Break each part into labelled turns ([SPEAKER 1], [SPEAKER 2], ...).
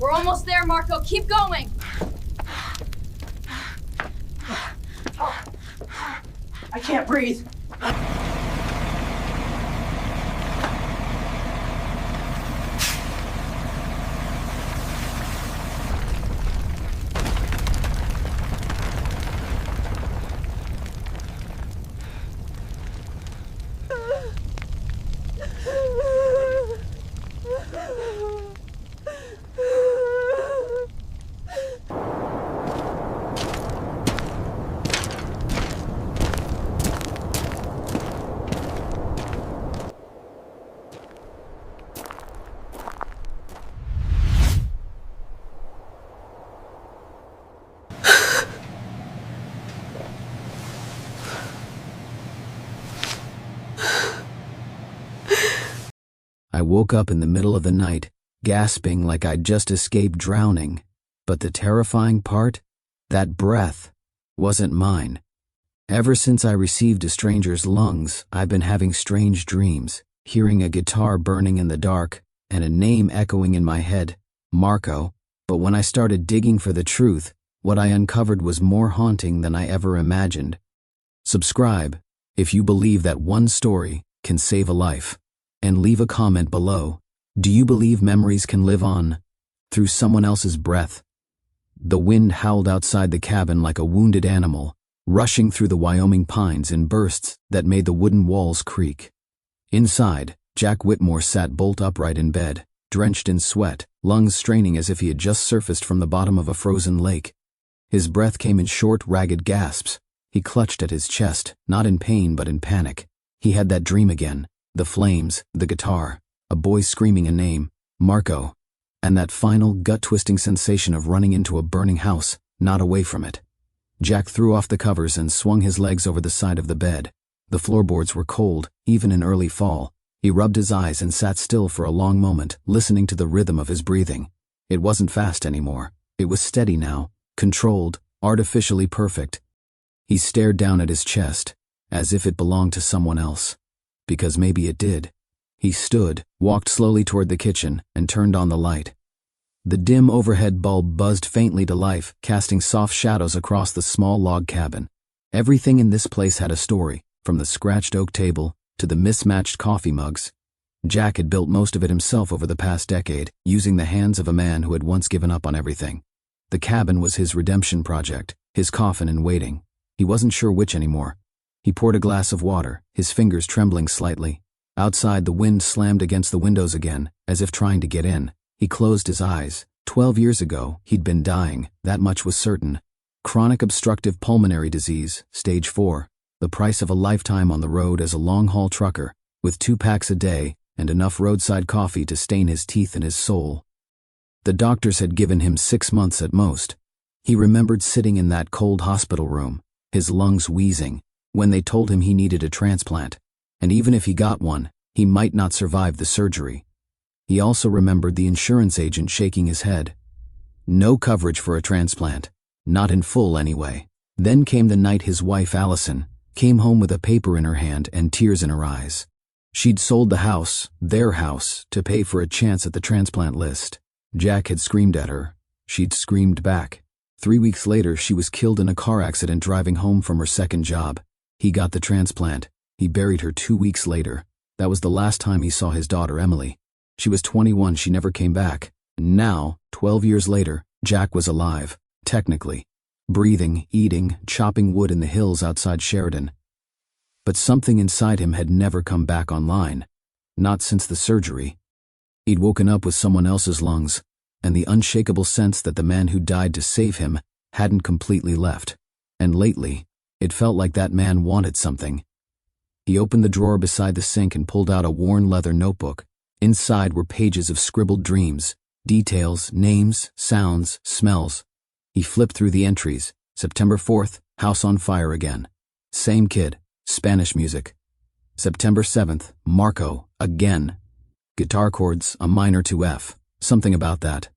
[SPEAKER 1] We're almost there, Marco. Keep going.
[SPEAKER 2] I can't breathe.
[SPEAKER 3] I woke up in the middle of the night, gasping like I'd just escaped drowning. But the terrifying part? That breath wasn't mine. Ever since I received a stranger's lungs, I've been having strange dreams, hearing a guitar burning in the dark, and a name echoing in my head, Marco. But when I started digging for the truth, what I uncovered was more haunting than I ever imagined. Subscribe if you believe that one story can save a life. And leave a comment below. Do you believe memories can live on through someone else's breath? The wind howled outside the cabin like a wounded animal, rushing through the Wyoming pines in bursts that made the wooden walls creak. Inside, Jack Whitmore sat bolt upright in bed, drenched in sweat, lungs straining as if he had just surfaced from the bottom of a frozen lake. His breath came in short, ragged gasps. He clutched at his chest, not in pain but in panic. He had that dream again. The flames, the guitar, a boy screaming a name, Marco, and that final gut-twisting sensation of running into a burning house, not away from it. Jack threw off the covers and swung his legs over the side of the bed. The floorboards were cold, even in early fall. He rubbed his eyes and sat still for a long moment, listening to the rhythm of his breathing. It wasn't fast anymore. It was steady now, controlled, artificially perfect. He stared down at his chest, as if it belonged to someone else. Because maybe it did. He stood, walked slowly toward the kitchen, and turned on the light. The dim overhead bulb buzzed faintly to life, casting soft shadows across the small log cabin. Everything in this place had a story, from the scratched oak table to the mismatched coffee mugs. Jack had built most of it himself over the past decade, using the hands of a man who had once given up on everything. The cabin was his redemption project, his coffin in waiting. He wasn't sure which anymore. He poured a glass of water, his fingers trembling slightly. Outside, the wind slammed against the windows again, as if trying to get in. He closed his eyes. 12 years ago, he'd been dying, that much was certain. Chronic obstructive pulmonary disease, stage 4. The price of a lifetime on the road as a long-haul trucker, with 2 packs a day and enough roadside coffee to stain his teeth and his soul. The doctors had given him 6 months at most. He remembered sitting in that cold hospital room, his lungs wheezing, when they told him he needed a transplant, and even if he got one, he might not survive the surgery. He also remembered the insurance agent shaking his head. No coverage for a transplant, not in full anyway. Then came the night his wife, Allison, came home with a paper in her hand and tears in her eyes. She'd sold the house, their house, to pay for a chance at the transplant list. Jack had screamed at her. She'd screamed back. 3 weeks later, she was killed in a car accident driving home from her second job. He got the transplant. He buried her 2 weeks later. That was the last time he saw his daughter, Emily. She was 21, she never came back. And now, 12 years later, Jack was alive, technically. Breathing, eating, chopping wood in the hills outside Sheridan. But something inside him had never come back online. Not since the surgery. He'd woken up with someone else's lungs, and the unshakable sense that the man who died to save him hadn't completely left. And lately, it felt like that man wanted something. He opened the drawer beside the sink and pulled out a worn leather notebook. Inside were pages of scribbled dreams, details, names, sounds, smells. He flipped through the entries. September 4th, house on fire again. Same kid, Spanish music. September 7th, Marco, again. Guitar chords, a minor to F, something about that.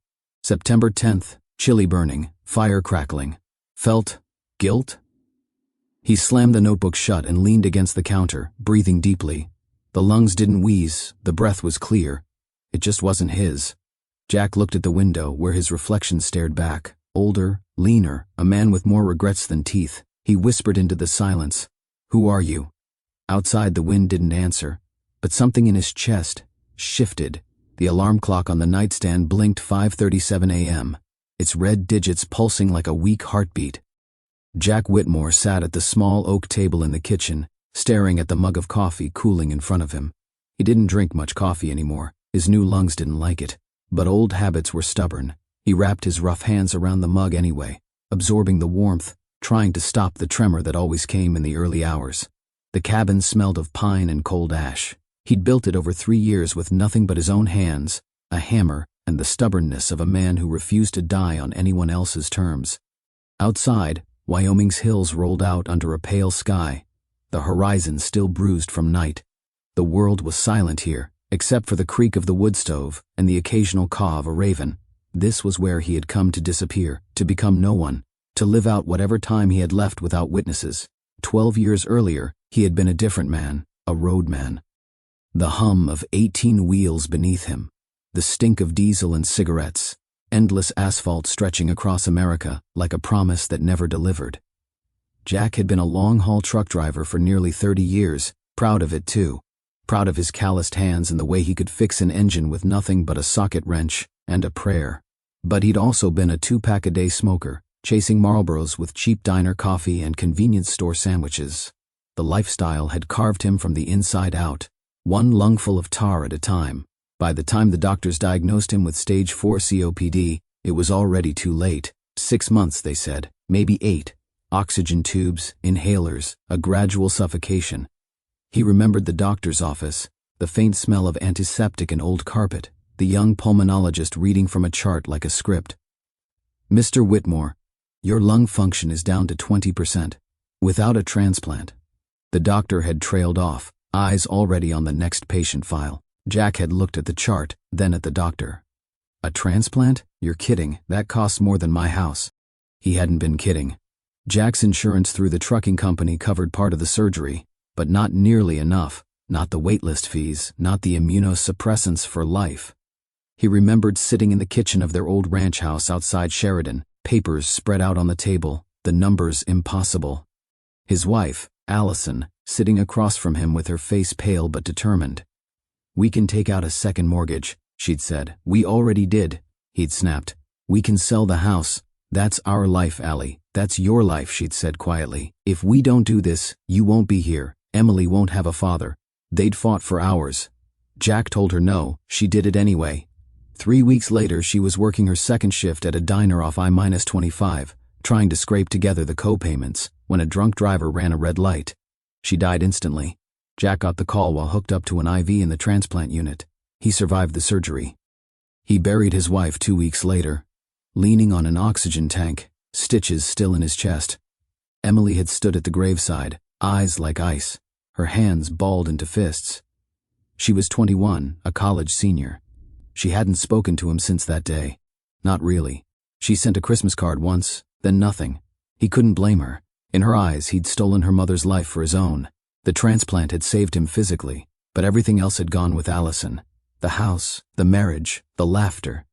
[SPEAKER 3] September 10th, chili burning, fire crackling. Felt guilt? He slammed the notebook shut and leaned against the counter, breathing deeply. The lungs didn't wheeze, the breath was clear. It just wasn't his. Jack looked at the window where his reflection stared back. Older, leaner, a man with more regrets than teeth. He whispered into the silence, "Who are you?" Outside, the wind didn't answer, but something in his chest shifted. The alarm clock on the nightstand blinked 5:37 a.m., its red digits pulsing like a weak heartbeat. Jack Whitmore sat at the small oak table in the kitchen, staring at the mug of coffee cooling in front of him. He didn't drink much coffee anymore. His new lungs didn't like it, but old habits were stubborn. He wrapped his rough hands around the mug anyway, absorbing the warmth, trying to stop the tremor that always came in the early hours. The cabin smelled of pine and cold ash. He'd built it over 3 years with nothing but his own hands, a hammer, and the stubbornness of a man who refused to die on anyone else's terms. Outside, Wyoming's hills rolled out under a pale sky, the horizon still bruised from night. The world was silent here, except for the creak of the wood stove and the occasional caw of a raven. This was where he had come to disappear, to become no one, to live out whatever time he had left without witnesses. 12 years earlier, he had been a different man, a roadman. The hum of 18 wheels beneath him, the stink of diesel and cigarettes, endless asphalt stretching across America like a promise that never delivered. Jack had been a long-haul truck driver for nearly 30 years, proud of it too. Proud of his calloused hands and the way he could fix an engine with nothing but a socket wrench and a prayer. But he'd also been a 2-pack-a-day smoker, chasing Marlboros with cheap diner coffee and convenience store sandwiches. The lifestyle had carved him from the inside out, one lungful of tar at a time. By the time the doctors diagnosed him with stage 4 COPD, it was already too late. 6 months, they said, maybe 8. Oxygen tubes, inhalers, a gradual suffocation. He remembered the doctor's office, the faint smell of antiseptic and old carpet, the young pulmonologist reading from a chart like a script. "Mr. Whitmore, your lung function is down to 20%. Without a transplant." The doctor had trailed off, eyes already on the next patient file. Jack had looked at the chart, then at the doctor. "A transplant? You're kidding. That costs more than my house." He hadn't been kidding. Jack's insurance through the trucking company covered part of the surgery, but not nearly enough, not the waitlist fees, not the immunosuppressants for life. He remembered sitting in the kitchen of their old ranch house outside Sheridan, papers spread out on the table, the numbers impossible. His wife, Allison, sitting across from him with her face pale but determined. "We can take out a second mortgage," she'd said. "We already did," he'd snapped. "We can sell the house. That's our life, Allie. That's your life," she'd said quietly. "If we don't do this, you won't be here. Emily won't have a father." They'd fought for hours. Jack told her no, she did it anyway. 3 weeks later, she was working her second shift at a diner off I-25, trying to scrape together the co-payments, when a drunk driver ran a red light. She died instantly. Jack got the call while hooked up to an IV in the transplant unit. He survived the surgery. He buried his wife 2 weeks later, leaning on an oxygen tank, stitches still in his chest. Emily had stood at the graveside, eyes like ice, her hands balled into fists. She was 21, a college senior. She hadn't spoken to him since that day. Not really. She sent a Christmas card once, then nothing. He couldn't blame her. In her eyes, he'd stolen her mother's life for his own. The transplant had saved him physically, but everything else had gone with Allison. The house, the marriage, the laughter.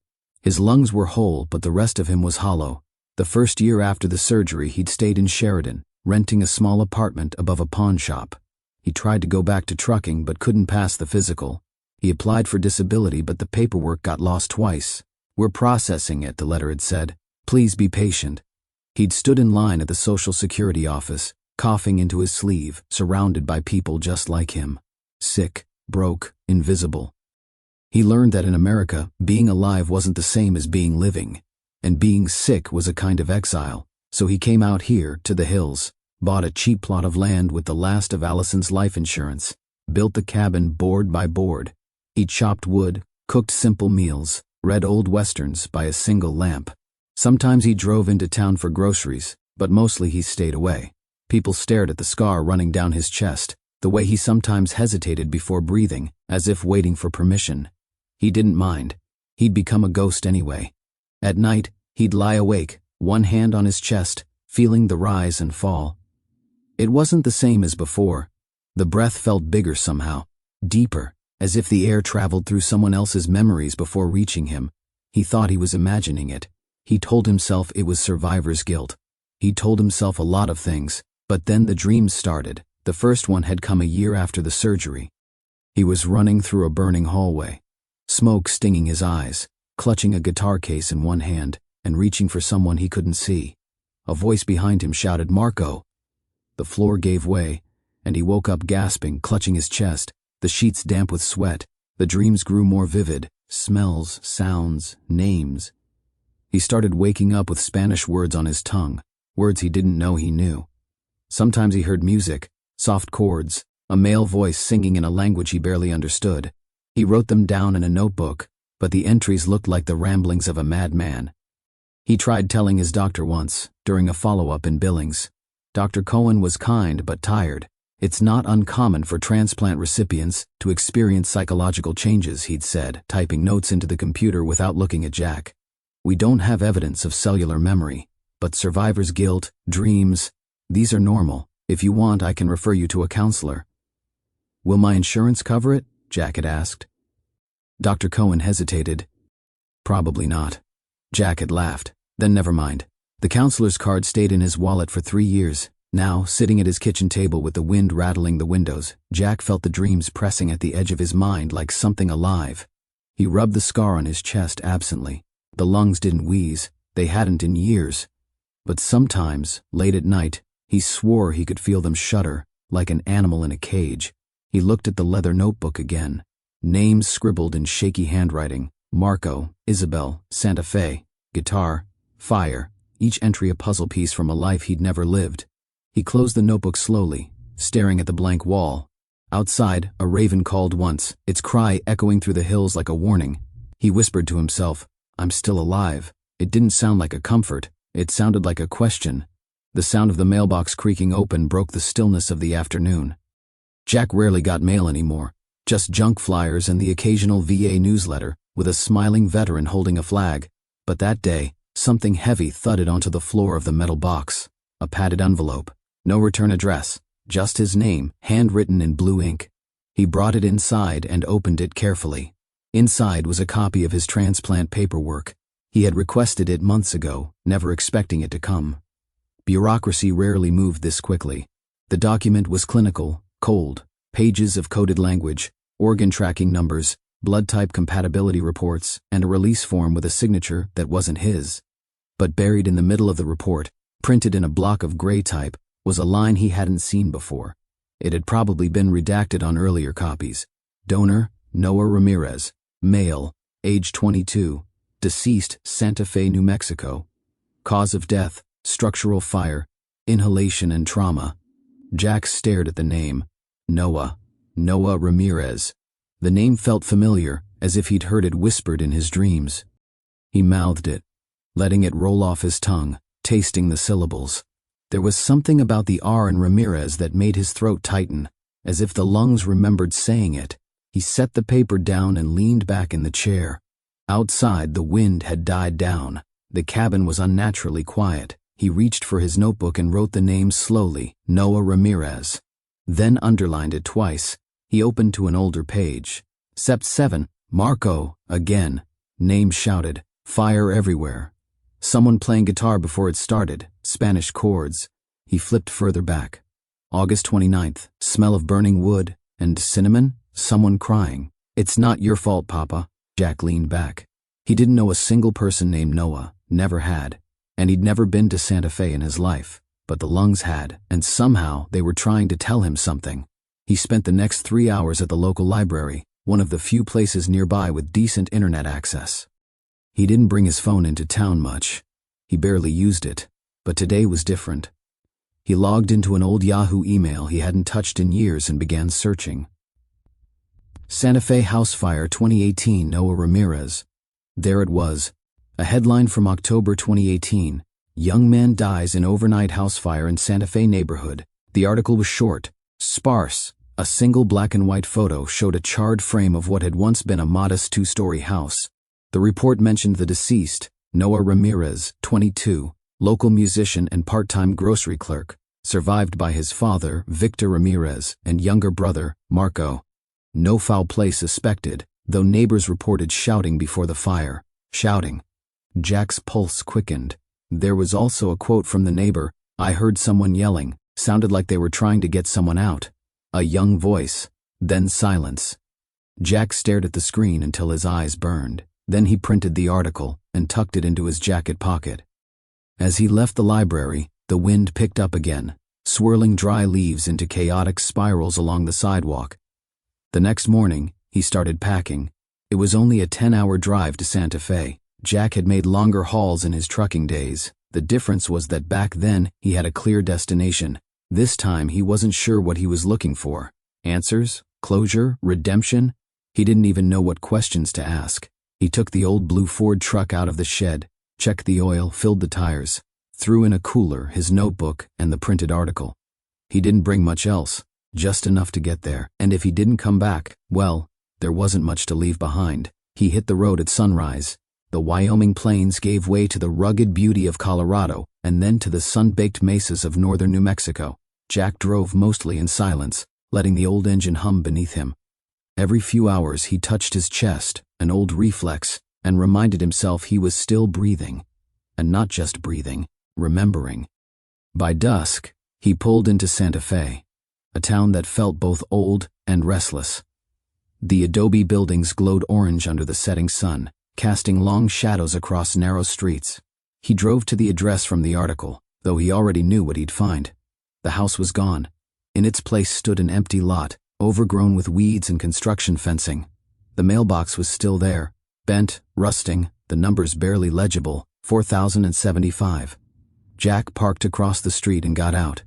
[SPEAKER 3] His lungs were whole, but the rest of him was hollow. The first year after the surgery, he'd stayed in Sheridan, renting a small apartment above a pawn shop. He tried to go back to trucking but couldn't pass the physical. He applied for disability, but the paperwork got lost twice. "We're processing it," the letter had said. "Please be patient." He'd stood in line at the Social Security office, coughing into his sleeve, surrounded by people just like him. Sick, broke, invisible. He learned that in America, being alive wasn't the same as being living, and being sick was a kind of exile. So he came out here, to the hills, bought a cheap plot of land with the last of Allison's life insurance, built the cabin board by board. He chopped wood, cooked simple meals, read old westerns by a single lamp. Sometimes he drove into town for groceries, but mostly he stayed away. People stared at the scar running down his chest, the way he sometimes hesitated before breathing, as if waiting for permission. He didn't mind. He'd become a ghost anyway. At night, he'd lie awake, one hand on his chest, feeling the rise and fall. It wasn't the same as before. The breath felt bigger somehow, deeper, as if the air traveled through someone else's memories before reaching him. He thought he was imagining it. He told himself it was survivor's guilt. He told himself a lot of things, but then the dreams started. The first one had come a year after the surgery. He was running through a burning hallway, smoke stinging his eyes, clutching a guitar case in one hand and reaching for someone he couldn't see. A voice behind him shouted, "Marco!" The floor gave way, and he woke up gasping, clutching his chest, the sheets damp with sweat. The dreams grew more vivid, smells, sounds, names. He started waking up with Spanish words on his tongue, words he didn't know he knew. Sometimes he heard music, soft chords, a male voice singing in a language he barely understood. He wrote them down in a notebook, but the entries looked like the ramblings of a madman. He tried telling his doctor once, during a follow-up in Billings. Dr. Cohen was kind but tired. "It's not uncommon for transplant recipients to experience psychological changes," he'd said, typing notes into the computer without looking at Jack. "We don't have evidence of cellular memory, but survivor's guilt, dreams, these are normal. If you want, I can refer you to a counselor." "Will my insurance cover it?" Jack had asked. Dr. Cohen hesitated. "Probably not." Jack had laughed. Then never mind. The counselor's card stayed in his wallet for 3 years. Now, sitting at his kitchen table with the wind rattling the windows, Jack felt the dreams pressing at the edge of his mind like something alive. He rubbed the scar on his chest absently. The lungs didn't wheeze. They hadn't in years. But sometimes, late at night, he swore he could feel them shudder, like an animal in a cage. He looked at the leather notebook again. Names scribbled in shaky handwriting: Marco, Isabel, Santa Fe, guitar, fire, each entry a puzzle piece from a life he'd never lived. He closed the notebook slowly, staring at the blank wall. Outside, a raven called once, its cry echoing through the hills like a warning. He whispered to himself, "I'm still alive." It didn't sound like a comfort. It sounded like a question. The sound of the mailbox creaking open broke the stillness of the afternoon. Jack rarely got mail anymore, just junk flyers and the occasional VA newsletter, with a smiling veteran holding a flag. But that day, something heavy thudded onto the floor of the metal box. A padded envelope. No return address, just his name, handwritten in blue ink. He brought it inside and opened it carefully. Inside was a copy of his transplant paperwork. He had requested it months ago, never expecting it to come. Bureaucracy rarely moved this quickly. The document was clinical, cold, pages of coded language, organ tracking numbers, blood type compatibility reports, and a release form with a signature that wasn't his. But buried in the middle of the report, printed in a block of gray type, was a line he hadn't seen before. It had probably been redacted on earlier copies. Donor, Noah Ramirez. Male, age 22. Deceased, Santa Fe, New Mexico. Cause of death, structural fire, inhalation and trauma. Jack stared at the name. Noah Ramirez. The name felt familiar, as if he'd heard it whispered in his dreams. He mouthed it, letting it roll off his tongue, tasting the syllables. There was something about the R in Ramirez that made his throat tighten, as if the lungs remembered saying it. He set the paper down and leaned back in the chair. Outside, the wind had died down. The cabin was unnaturally quiet. He reached for his notebook and wrote the name slowly, Noah Ramirez. Then underlined it twice. He opened to an older page. Sept 7, Marco, again. Name shouted, fire everywhere. Someone playing guitar before it started, Spanish chords. He flipped further back. August 29th, smell of burning wood, and cinnamon, someone crying. It's not your fault, Papa. Jack leaned back. He didn't know a single person named Noah, never had, and he'd never been to Santa Fe in his life, but the lungs had, and somehow they were trying to tell him something. He spent the next 3 hours at the local library, one of the few places nearby with decent internet access. He didn't bring his phone into town much. He barely used it, but today was different. He logged into an old Yahoo email he hadn't touched in years and began searching. Santa Fe House Fire 2018, Noah Ramirez. There it was, a headline from October 2018. Young man dies in overnight house fire in Santa Fe neighborhood. The article was short, sparse. A single black and white photo showed a charred frame of what had once been a modest 2-story house. The report mentioned the deceased, Noah Ramirez, 22, local musician and part-time grocery clerk, survived by his father, Victor Ramirez, and younger brother, Marco. No foul play suspected, though neighbors reported shouting before the fire. shouting. Jack's pulse quickened. There was also a quote from the neighbor. "I heard someone yelling, sounded like they were trying to get someone out." A young voice. Then silence. Jack stared at the screen until his eyes burned. Then he printed the article and tucked it into his jacket pocket. As he left the library, the wind picked up again, swirling dry leaves into chaotic spirals along the sidewalk. The next morning, he started packing. It was only a 10-hour drive to Santa Fe. Jack had made longer hauls in his trucking days. The difference was that back then, he had a clear destination. This time, he wasn't sure what he was looking for. Answers? Closure? Redemption? He didn't even know what questions to ask. He took the old blue Ford truck out of the shed, checked the oil, filled the tires, threw in a cooler, his notebook, and the printed article. He didn't bring much else, just enough to get there. And if he didn't come back, well, there wasn't much to leave behind. He hit the road at sunrise. The Wyoming plains gave way to the rugged beauty of Colorado, and then to the sun-baked mesas of northern New Mexico. Jack drove mostly in silence, letting the old engine hum beneath him. Every few hours he touched his chest, an old reflex, and reminded himself he was still breathing. And not just breathing, remembering. By dusk, he pulled into Santa Fe, a town that felt both old and restless. The adobe buildings glowed orange under the setting sun, casting long shadows across narrow streets. He drove to the address from the article, though he already knew what he'd find. The house was gone. In its place stood an empty lot, overgrown with weeds and construction fencing. The mailbox was still there, bent, rusting, the numbers barely legible, 4075. Jack parked across the street and got out.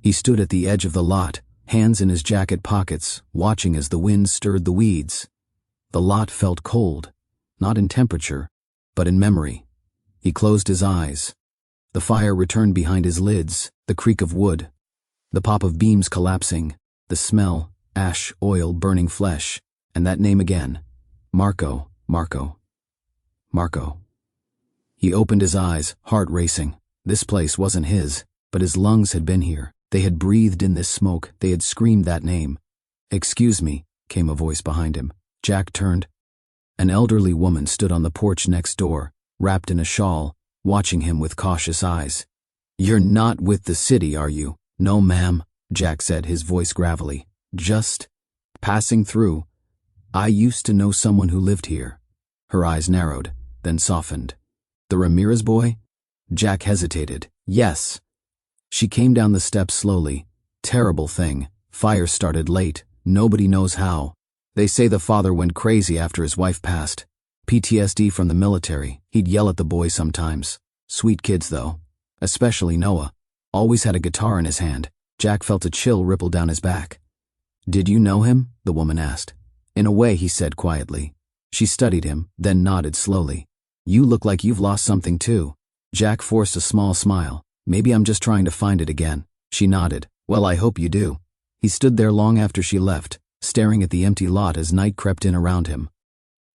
[SPEAKER 3] He stood at the edge of the lot, hands in his jacket pockets, watching as the wind stirred the weeds. The lot felt cold, not in temperature, but in memory. He closed his eyes. The fire returned behind his lids, the creak of wood, the pop of beams collapsing, the smell, ash, oil, burning flesh, and that name again. Marco, Marco, Marco. He opened his eyes, heart racing. This place wasn't his, but his lungs had been here. They had breathed in this smoke. They had screamed that name. "Excuse me," came a voice behind him. Jack turned. An elderly woman stood on the porch next door, wrapped in a shawl, watching him with cautious eyes. "You're not with the city, are you?" "No, ma'am," Jack said, his voice gravelly. "Just passing through. I used to know someone who lived here." Her eyes narrowed, then softened. "The Ramirez boy?" Jack hesitated. "Yes." She came down the steps slowly. "Terrible thing. Fire started late. Nobody knows how. They say the father went crazy after his wife passed. PTSD from the military. He'd yell at the boy sometimes. Sweet kids, though. Especially Noah. Always had a guitar in his hand." Jack felt a chill ripple down his back. "Did you know him?" the woman asked. "In a way," he said quietly. She studied him, then nodded slowly. "You look like you've lost something too." Jack forced a small smile. "Maybe I'm just trying to find it again." She nodded. "Well, I hope you do." He stood there long after she left, staring at the empty lot as night crept in around him.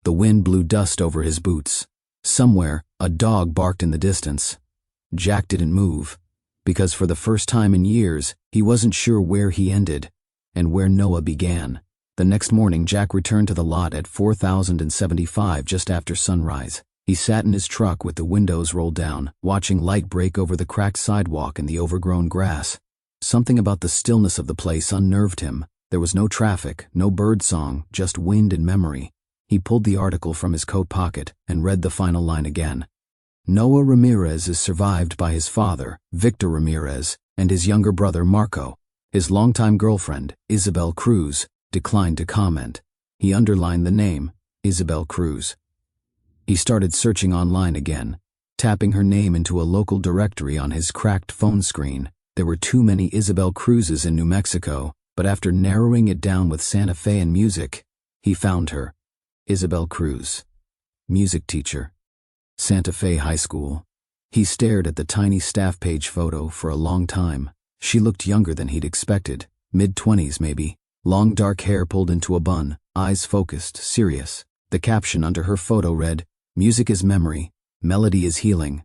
[SPEAKER 3] The wind blew dust over his boots. Somewhere, a dog barked in the distance. Jack didn't move, because for the first time in years, he wasn't sure where he ended and where Noah began. The next morning, Jack returned to the lot at 4075 just after sunrise. He sat in his truck with the windows rolled down, watching light break over the cracked sidewalk and the overgrown grass. Something about the stillness of the place unnerved him. There was no traffic, no bird song, just wind and memory. He pulled the article from his coat pocket and read the final line again. "Noah Ramirez is survived by his father, Victor Ramirez, and his younger brother, Marco. His longtime girlfriend, Isabel Cruz, declined to comment." He underlined the name, Isabel Cruz. He started searching online again, tapping her name into a local directory on his cracked phone screen. There were too many Isabel Cruzes in New Mexico, but after narrowing it down with Santa Fe and music, he found her. Isabel Cruz. Music teacher. Santa Fe High School. He stared at the tiny staff page photo for a long time. She looked younger than he'd expected, mid-20s maybe. Long dark hair pulled into a bun, eyes focused, serious. The caption under her photo read, "Music is memory, melody is healing."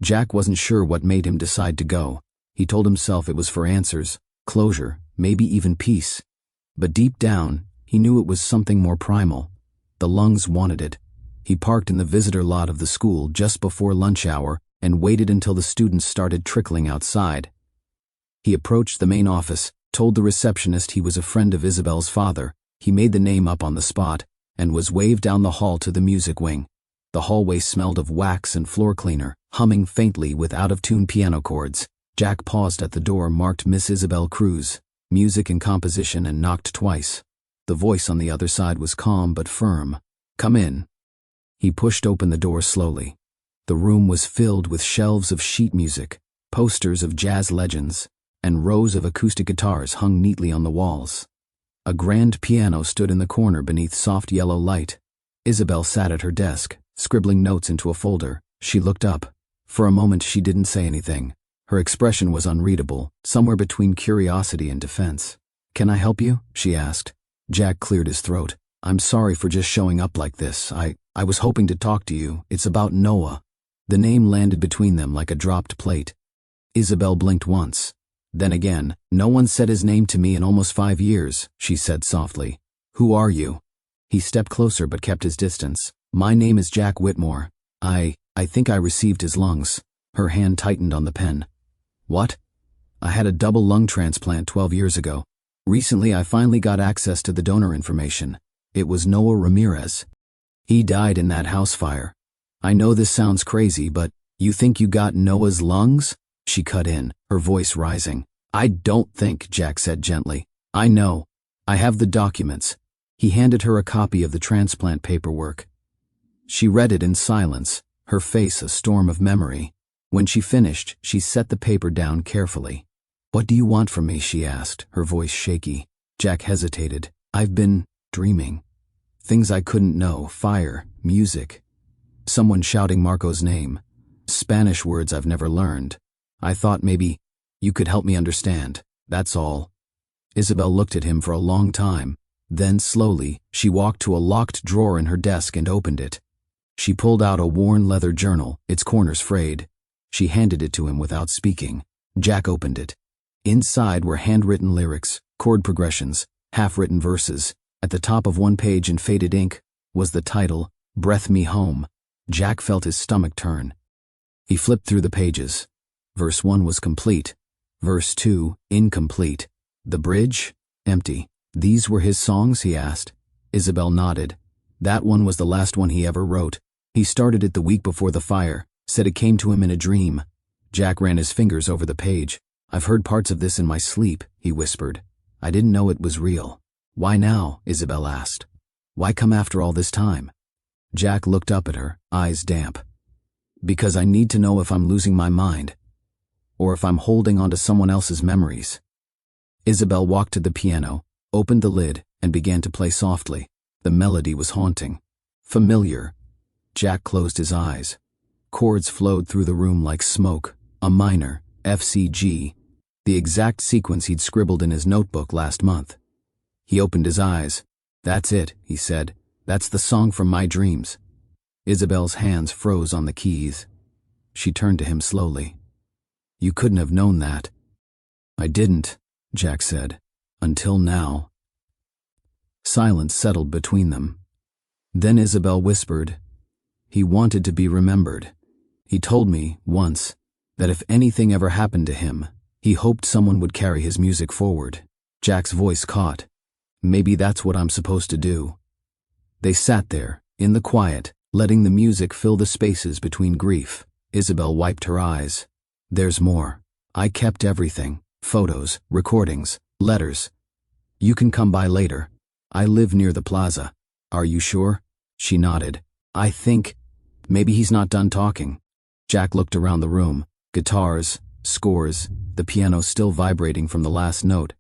[SPEAKER 3] Jack wasn't sure what made him decide to go. He told himself it was for answers, closure, maybe even peace. But deep down, he knew it was something more primal. The lungs wanted it. He parked in the visitor lot of the school just before lunch hour and waited until the students started trickling outside. He approached the main office, told the receptionist he was a friend of Isabel's father. He made the name up on the spot and was waved down the hall to the music wing. The hallway smelled of wax and floor cleaner, humming faintly with out-of-tune piano chords. Jack paused at the door marked Miss Isabel Cruz, music and composition, and knocked twice. The voice on the other side was calm but firm. "Come in." He pushed open the door slowly. The room was filled with shelves of sheet music, posters of jazz legends, and rows of acoustic guitars hung neatly on the walls. A grand piano stood in the corner beneath soft yellow light. Isabel sat at her desk, scribbling notes into a folder. She looked up. For a moment she didn't say anything. Her expression was unreadable, somewhere between curiosity and defense. "Can I help you?" she asked. Jack cleared his throat. "I'm sorry for just showing up like this. I was hoping to talk to you. It's about Noah." The name landed between them like a dropped plate. Isabel blinked once. Then again. "No one said his name to me in almost 5 years, she said softly. "Who are you?" He stepped closer but kept his distance. "My name is Jack Whitmore. I think I received his lungs." Her hand tightened on the pen. "What?" "I had a double lung transplant 12 years ago. Recently I finally got access to the donor information. It was Noah Ramirez. He died in that house fire. I know this sounds crazy, but you think you got Noah's lungs?" She cut in, her voice rising. "I don't think," Jack said gently. "I know. I have the documents." He handed her a copy of the transplant paperwork. She read it in silence, her face a storm of memory. When she finished, she set the paper down carefully. "What do you want from me?" she asked, her voice shaky. Jack hesitated. "I've been dreaming. Things I couldn't know, fire, music, someone shouting Marco's name, Spanish words I've never learned. I thought maybe you could help me understand, that's all." Isabel looked at him for a long time. Then, slowly, she walked to a locked drawer in her desk and opened it. She pulled out a worn leather journal, its corners frayed. She handed it to him without speaking. Jack opened it. Inside were handwritten lyrics, chord progressions, half-written verses. At the top of one page in faded ink was the title, "Breath Me Home." Jack felt his stomach turn. He flipped through the pages. Verse 1 was complete. Verse 2, incomplete. The bridge, empty. "These were his songs?" he asked. Isabel nodded. "That one was the last one he ever wrote. He started it the week before the fire, said it came to him in a dream." Jack ran his fingers over the page. "I've heard parts of this in my sleep," he whispered. "I didn't know it was real." "Why now?" Isabel asked. "Why come after all this time?" Jack looked up at her, eyes damp. "Because I need to know if I'm losing my mind, or if I'm holding on to someone else's memories." Isabel walked to the piano, opened the lid, and began to play softly. The melody was haunting. Familiar. Jack closed his eyes. Chords flowed through the room like smoke, a minor, F-C-G, the exact sequence he'd scribbled in his notebook last month. He opened his eyes. "That's it," he said. "That's the song from my dreams." Isabel's hands froze on the keys. She turned to him slowly. "You couldn't have known that." "I didn't," Jack said, "until now." Silence settled between them. Then Isabel whispered, "He wanted to be remembered. He told me, once, that if anything ever happened to him, he hoped someone would carry his music forward." Jack's voice caught. "Maybe that's what I'm supposed to do." They sat there, in the quiet, letting the music fill the spaces between grief. Isabel wiped her eyes. "There's more. I kept everything. Photos, recordings, letters. You can come by later. I live near the plaza." "Are you sure?" She nodded. "I think maybe he's not done talking." Jack looked around the room. Guitars, scores, the piano still vibrating from the last note.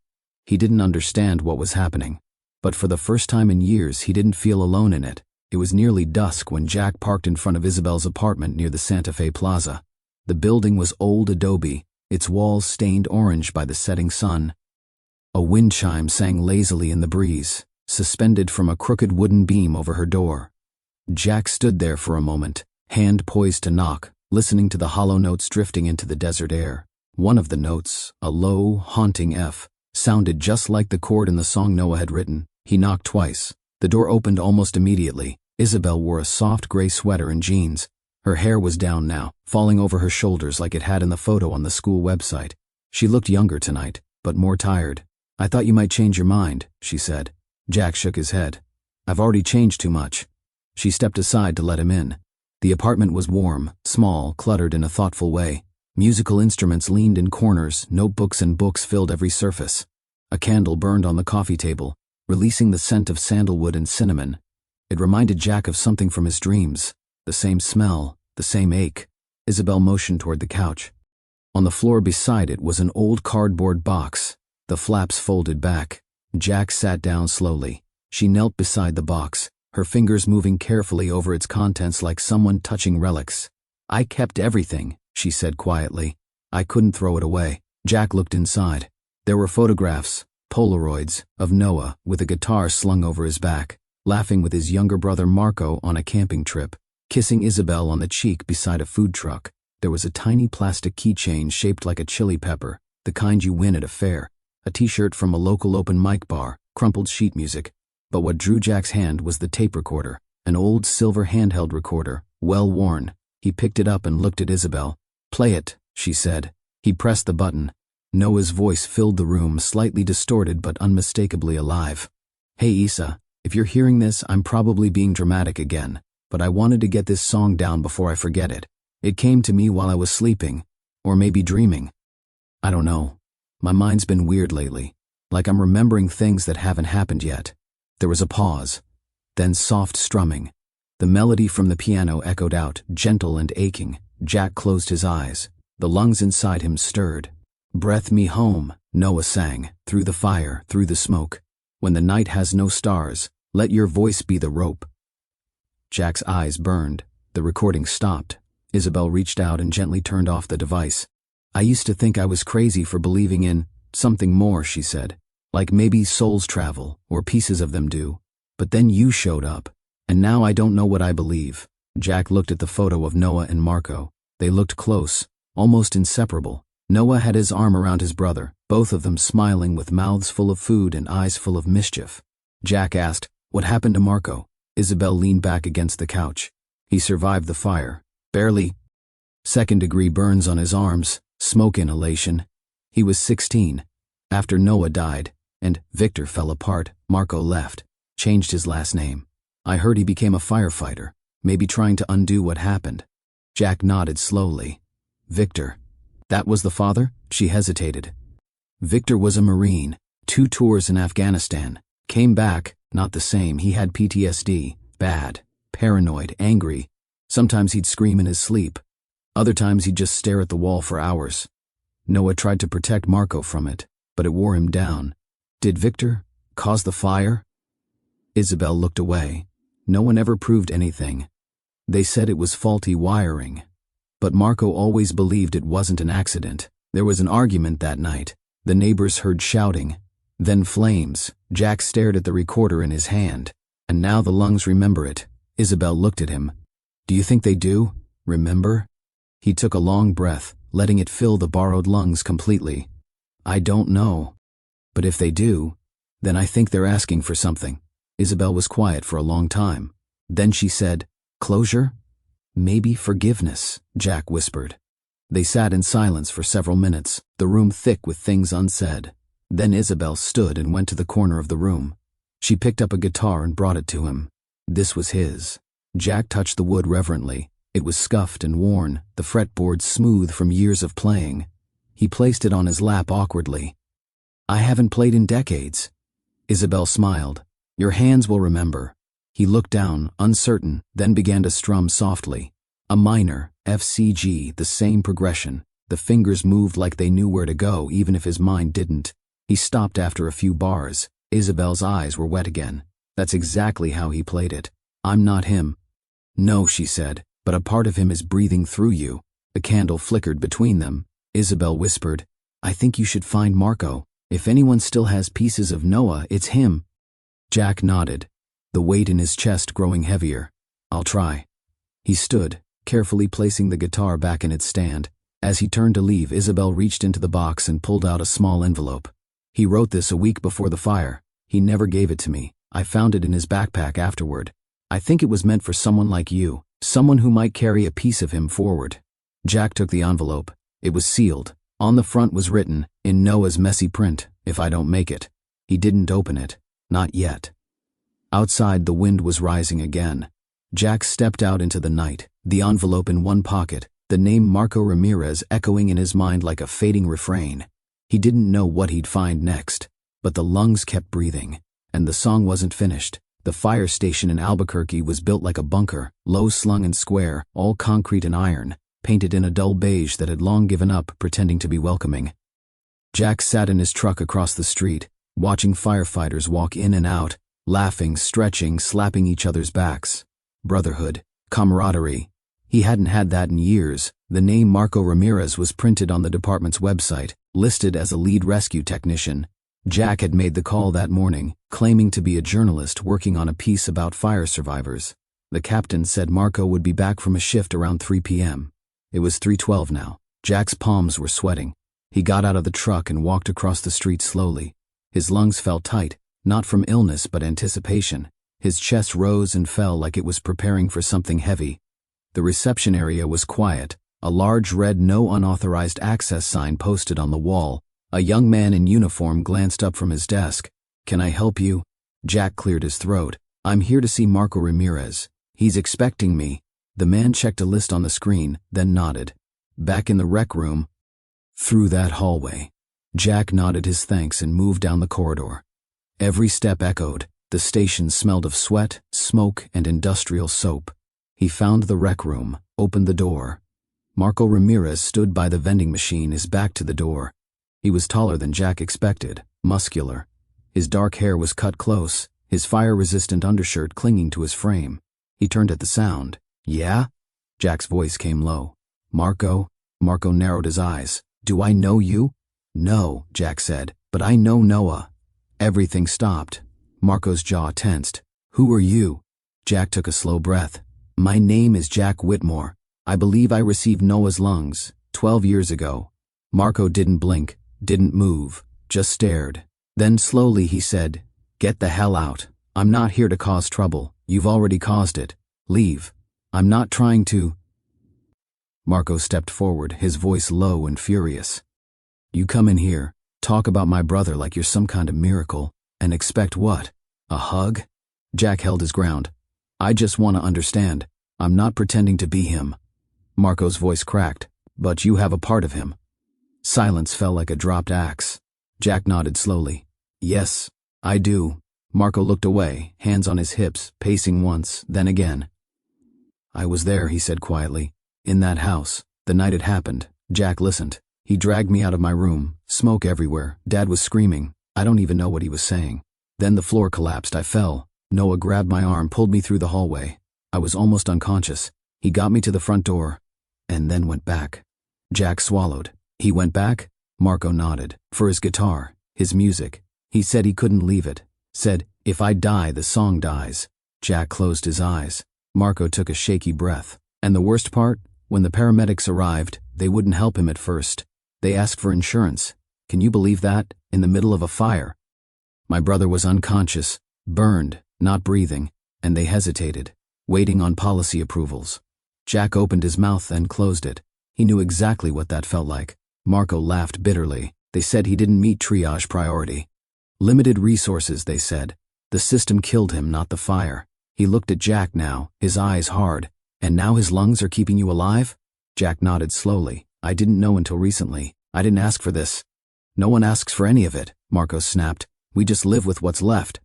[SPEAKER 3] He didn't understand what was happening. But for the first time in years, he didn't feel alone in it. It was nearly dusk when Jack parked in front of Isabel's apartment near the Santa Fe Plaza. The building was old adobe, its walls stained orange by the setting sun. A wind chime sang lazily in the breeze, suspended from a crooked wooden beam over her door. Jack stood there for a moment, hand poised to knock, listening to the hollow notes drifting into the desert air. One of the notes, a low, haunting F, sounded just like the chord in the song Noah had written. He knocked twice. The door opened almost immediately. Isabel wore a soft gray sweater and jeans. Her hair was down now, falling over her shoulders like it had in the photo on the school website. She looked younger tonight, but more tired. "I thought you might change your mind," she said. Jack shook his head. "I've already changed too much." She stepped aside to let him in. The apartment was warm, small, cluttered in a thoughtful way. Musical instruments leaned in corners, notebooks and books filled every surface. A candle burned on the coffee table, releasing the scent of sandalwood and cinnamon. It reminded Jack of something from his dreams. The same smell, the same ache. Isabel motioned toward the couch. On the floor beside it was an old cardboard box, the flaps folded back. Jack sat down slowly. She knelt beside the box, her fingers moving carefully over its contents like someone touching relics. "I kept everything," she said quietly. "I couldn't throw it away." Jack looked inside. There were photographs, Polaroids, of Noah with a guitar slung over his back, laughing with his younger brother Marco on a camping trip, kissing Isabel on the cheek beside a food truck. There was a tiny plastic keychain shaped like a chili pepper, the kind you win at a fair, a t-shirt from a local open mic bar, crumpled sheet music. But what drew Jack's hand was the tape recorder, an old silver handheld recorder, well worn. He picked it up and looked at Isabel. "Play it," she said. He pressed the button. Noah's voice filled the room, slightly distorted but unmistakably alive. "Hey Isa, if you're hearing this, I'm probably being dramatic again, but I wanted to get this song down before I forget it. It came to me while I was sleeping, or maybe dreaming. I don't know. My mind's been weird lately, like I'm remembering things that haven't happened yet." There was a pause, then soft strumming. The melody from the piano echoed out, gentle and aching. Jack closed his eyes. The lungs inside him stirred. "Breath me home," Noah sang, "through the fire, through the smoke. When the night has no stars, let your voice be the rope." Jack's eyes burned. The recording stopped. Isabel reached out and gently turned off the device. "I used to think I was crazy for believing in something more," she said. "Like maybe souls travel, or pieces of them do. But then you showed up, and now I don't know what I believe." Jack looked at the photo of Noah and Marco. They looked close, almost inseparable. Noah had his arm around his brother, both of them smiling with mouths full of food and eyes full of mischief. Jack asked, "What happened to Marco?" Isabel leaned back against the couch. "He survived the fire. Barely. Second-degree burns on his arms, smoke inhalation. He was 16. After Noah died, and Victor fell apart, Marco left, changed his last name. I heard he became a firefighter, maybe trying to undo what happened." Jack nodded slowly. "Victor. That was the father?" She hesitated. "Victor was a Marine, 2 tours in Afghanistan. Came back, not the same. He had PTSD, bad, paranoid, angry. Sometimes he'd scream in his sleep. Other times he'd just stare at the wall for hours. Noah tried to protect Marco from it, but it wore him down. Did Victor cause the fire?" Isabel looked away. No one ever proved anything. They said it was faulty wiring. But Marco always believed it wasn't an accident. There was an argument that night. The neighbors heard shouting, then flames. Jack stared at the recorder in his hand. "And now the lungs remember it." Isabel looked at him. "Do you think they do? Remember?" He took a long breath, letting it fill the borrowed lungs completely. "I don't know. But if they do, then I think they're asking for something." Isabel was quiet for a long time. Then she said, "Closure? Maybe forgiveness," Jack whispered. They sat in silence for several minutes, the room thick with things unsaid. Then Isabel stood and went to the corner of the room. She picked up a guitar and brought it to him. This was his. Jack touched the wood reverently. It was scuffed and worn, the fretboard smooth from years of playing. He placed it on his lap awkwardly. "I haven't played in decades." Isabel smiled. "Your hands will remember." He looked down, uncertain, then began to strum softly. A minor, FCG, the same progression. The fingers moved like they knew where to go, even if his mind didn't. He stopped after a few bars. Isabel's eyes were wet again. That's exactly how he played it. "I'm not him." "No," she said, "but a part of him is breathing through you." The candle flickered between them. Isabel whispered, "I think you should find Marco. If anyone still has pieces of Noah, it's him." Jack nodded, the weight in his chest growing heavier. "I'll try." He stood, carefully placing the guitar back in its stand. As he turned to leave, Isabel reached into the box and pulled out a small envelope. "He wrote this a week before the fire. He never gave it to me. I found it in his backpack afterward." I think it was meant for someone like you, someone who might carry a piece of him forward. Jack took the envelope. It was sealed. On the front was written, in Noah's messy print, if I don't make it. He didn't open it. Not yet. Outside, the wind was rising again. Jack stepped out into the night, the envelope in one pocket, the name Marco Ramirez echoing in his mind like a fading refrain. He didn't know what he'd find next, but the lungs kept breathing, and the song wasn't finished. The fire station in Albuquerque was built like a bunker, low-slung and square, all concrete and iron, painted in a dull beige that had long given up pretending to be welcoming. Jack sat in his truck across the street, watching firefighters walk in and out, laughing, stretching, slapping each other's backs. Brotherhood, camaraderie. He hadn't had that in years. The name Marco Ramirez was printed on the department's website, listed as a lead rescue technician. Jack had made the call that morning, claiming to be a journalist working on a piece about fire survivors. The captain said Marco would be back from a shift around 3 p.m. It was 3:12 now. Jack's palms were sweating. He got out of the truck and walked across the street slowly. His lungs felt tight, not from illness but anticipation. His chest rose and fell like it was preparing for something heavy. The reception area was quiet, a large red no unauthorized access sign posted on the wall. A young man in uniform glanced up from his desk. Can I help you? Jack cleared his throat. I'm here to see Marco Ramirez. He's expecting me. The man checked a list on the screen, then nodded. Back in the rec room. Through that hallway. Jack nodded his thanks and moved down the corridor. Every step echoed. The station smelled of sweat, smoke, and industrial soap. He found the rec room, opened the door. Marco Ramirez stood by the vending machine, his back to the door. He was taller than Jack expected, muscular. His dark hair was cut close, his fire-resistant undershirt clinging to his frame. He turned at the sound. Yeah? Jack's voice came low. Marco? Marco narrowed his eyes. Do I know you? No, Jack said, but I know Noah. Everything stopped. Marco's jaw tensed. Who are you? Jack took a slow breath. My name is Jack Whitmore. I believe I received Noah's lungs 12 years ago. Marco didn't blink, didn't move, just stared. Then slowly he said, Get the hell out. I'm not here to cause trouble. You've already caused it. Leave. I'm not trying to. Marco stepped forward, his voice low and furious. You come in here, talk about my brother like you're some kind of miracle, and expect what? A hug? Jack held his ground. I just want to understand. I'm not pretending to be him. Marco's voice cracked. But you have a part of him. Silence fell like a dropped axe. Jack nodded slowly. Yes, I do. Marco looked away, hands on his hips, pacing once, then again. I was there, he said quietly. In that house. The night it happened. Jack listened. He dragged me out of my room. Smoke everywhere. Dad was screaming. I don't even know what he was saying. Then the floor collapsed. I fell. Noah grabbed my arm, pulled me through the hallway. I was almost unconscious. He got me to the front door, and then went back. Jack swallowed. He went back? Marco nodded. For his guitar, his music. He said he couldn't leave it. Said, if I die, the song dies. Jack closed his eyes. Marco took a shaky breath. And the worst part? When the paramedics arrived, they wouldn't help him at first. They asked for insurance. Can you believe that? In the middle of a fire. My brother was unconscious, burned, not breathing, and they hesitated, waiting on policy approvals. Jack opened his mouth and closed it. He knew exactly what that felt like. Marco laughed bitterly. They said he didn't meet triage priority. Limited resources, they said. The system killed him, not the fire. He looked at Jack now, his eyes hard. And now his lungs are keeping you alive? Jack nodded slowly. I didn't know until recently. I didn't ask for this. No one asks for any of it, Marco snapped. We just live with what's left.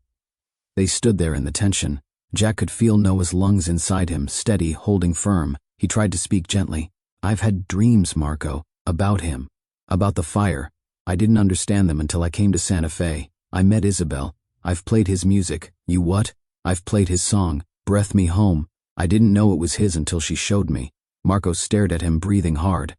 [SPEAKER 3] They stood there in the tension. Jack could feel Noah's lungs inside him, steady, holding firm. He tried to speak gently. I've had dreams, Marco, about him, about the fire. I didn't understand them until I came to Santa Fe. I met Isabel. I've played his music. You what? I've played his song, Breath Me Home. I didn't know it was his until she showed me. Marco stared at him, breathing hard.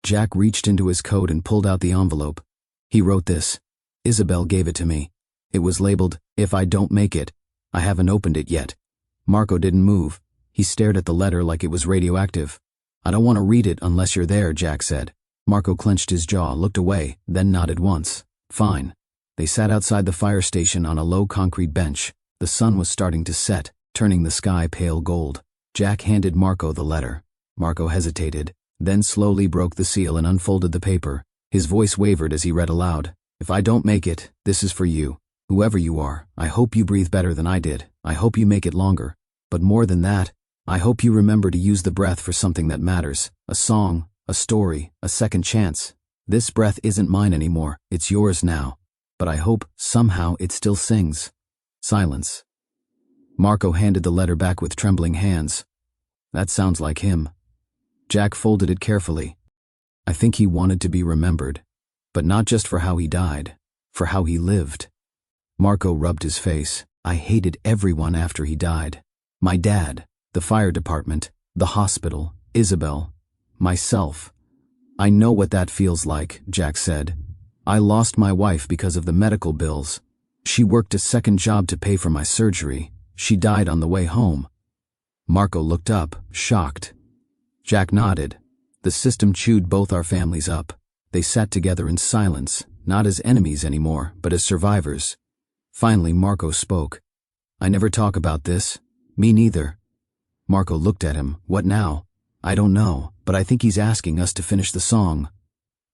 [SPEAKER 3] Jack reached into his coat and pulled out the envelope. He wrote this. Isabel gave it to me. It was labeled, If I Don't Make It. I haven't opened it yet. Marco didn't move. He stared at the letter like it was radioactive. I don't want to read it unless you're there, Jack said. Marco clenched his jaw, looked away, then nodded once. Fine. They sat outside the fire station on a low concrete bench. The sun was starting to set. turning the sky pale gold. Jack handed Marco the letter. Marco hesitated, then slowly broke the seal and unfolded the paper. His voice wavered as he read aloud. "If I don't make it, this is for you. Whoever you are, I hope you breathe better than I did. I hope you make it longer. But more than that, I hope you remember to use the breath for something that matters. A song, a story, a second chance. This breath isn't mine anymore, it's yours now. But I hope, somehow, it still sings." Silence. Marco handed the letter back with trembling hands. "That sounds like him." Jack folded it carefully. I think he wanted to be remembered, but not just for how he died, for how he lived. Marco rubbed his face. "I hated everyone after he died. My dad, the fire department, the hospital, Isabel, myself. I know what that feels like," Jack said. "I lost my wife because of the medical bills. She worked a second job to pay for my surgery. She died on the way home." Marco looked up, shocked. Jack nodded. "The system chewed both our families up. They sat together in silence, not as enemies anymore, but as survivors." Finally, Marco spoke. "I never talk about this. Me neither." Marco looked at him. "What now?" "I don't know, but I think he's asking us to finish the song."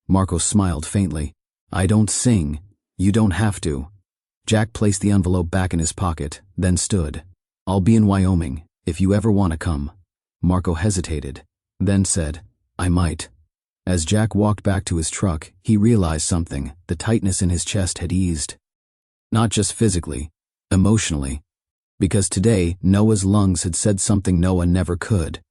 [SPEAKER 3] Marco smiled faintly. "I don't sing. You don't have to." Jack placed the envelope back in his pocket, then stood. "I'll be in Wyoming, if you ever want to come." Marco hesitated, then said, "I might." As Jack walked back to his truck, he realized something. The tightness in his chest had eased. Not just physically, emotionally. Because today, Noah's lungs had said something Noah never could.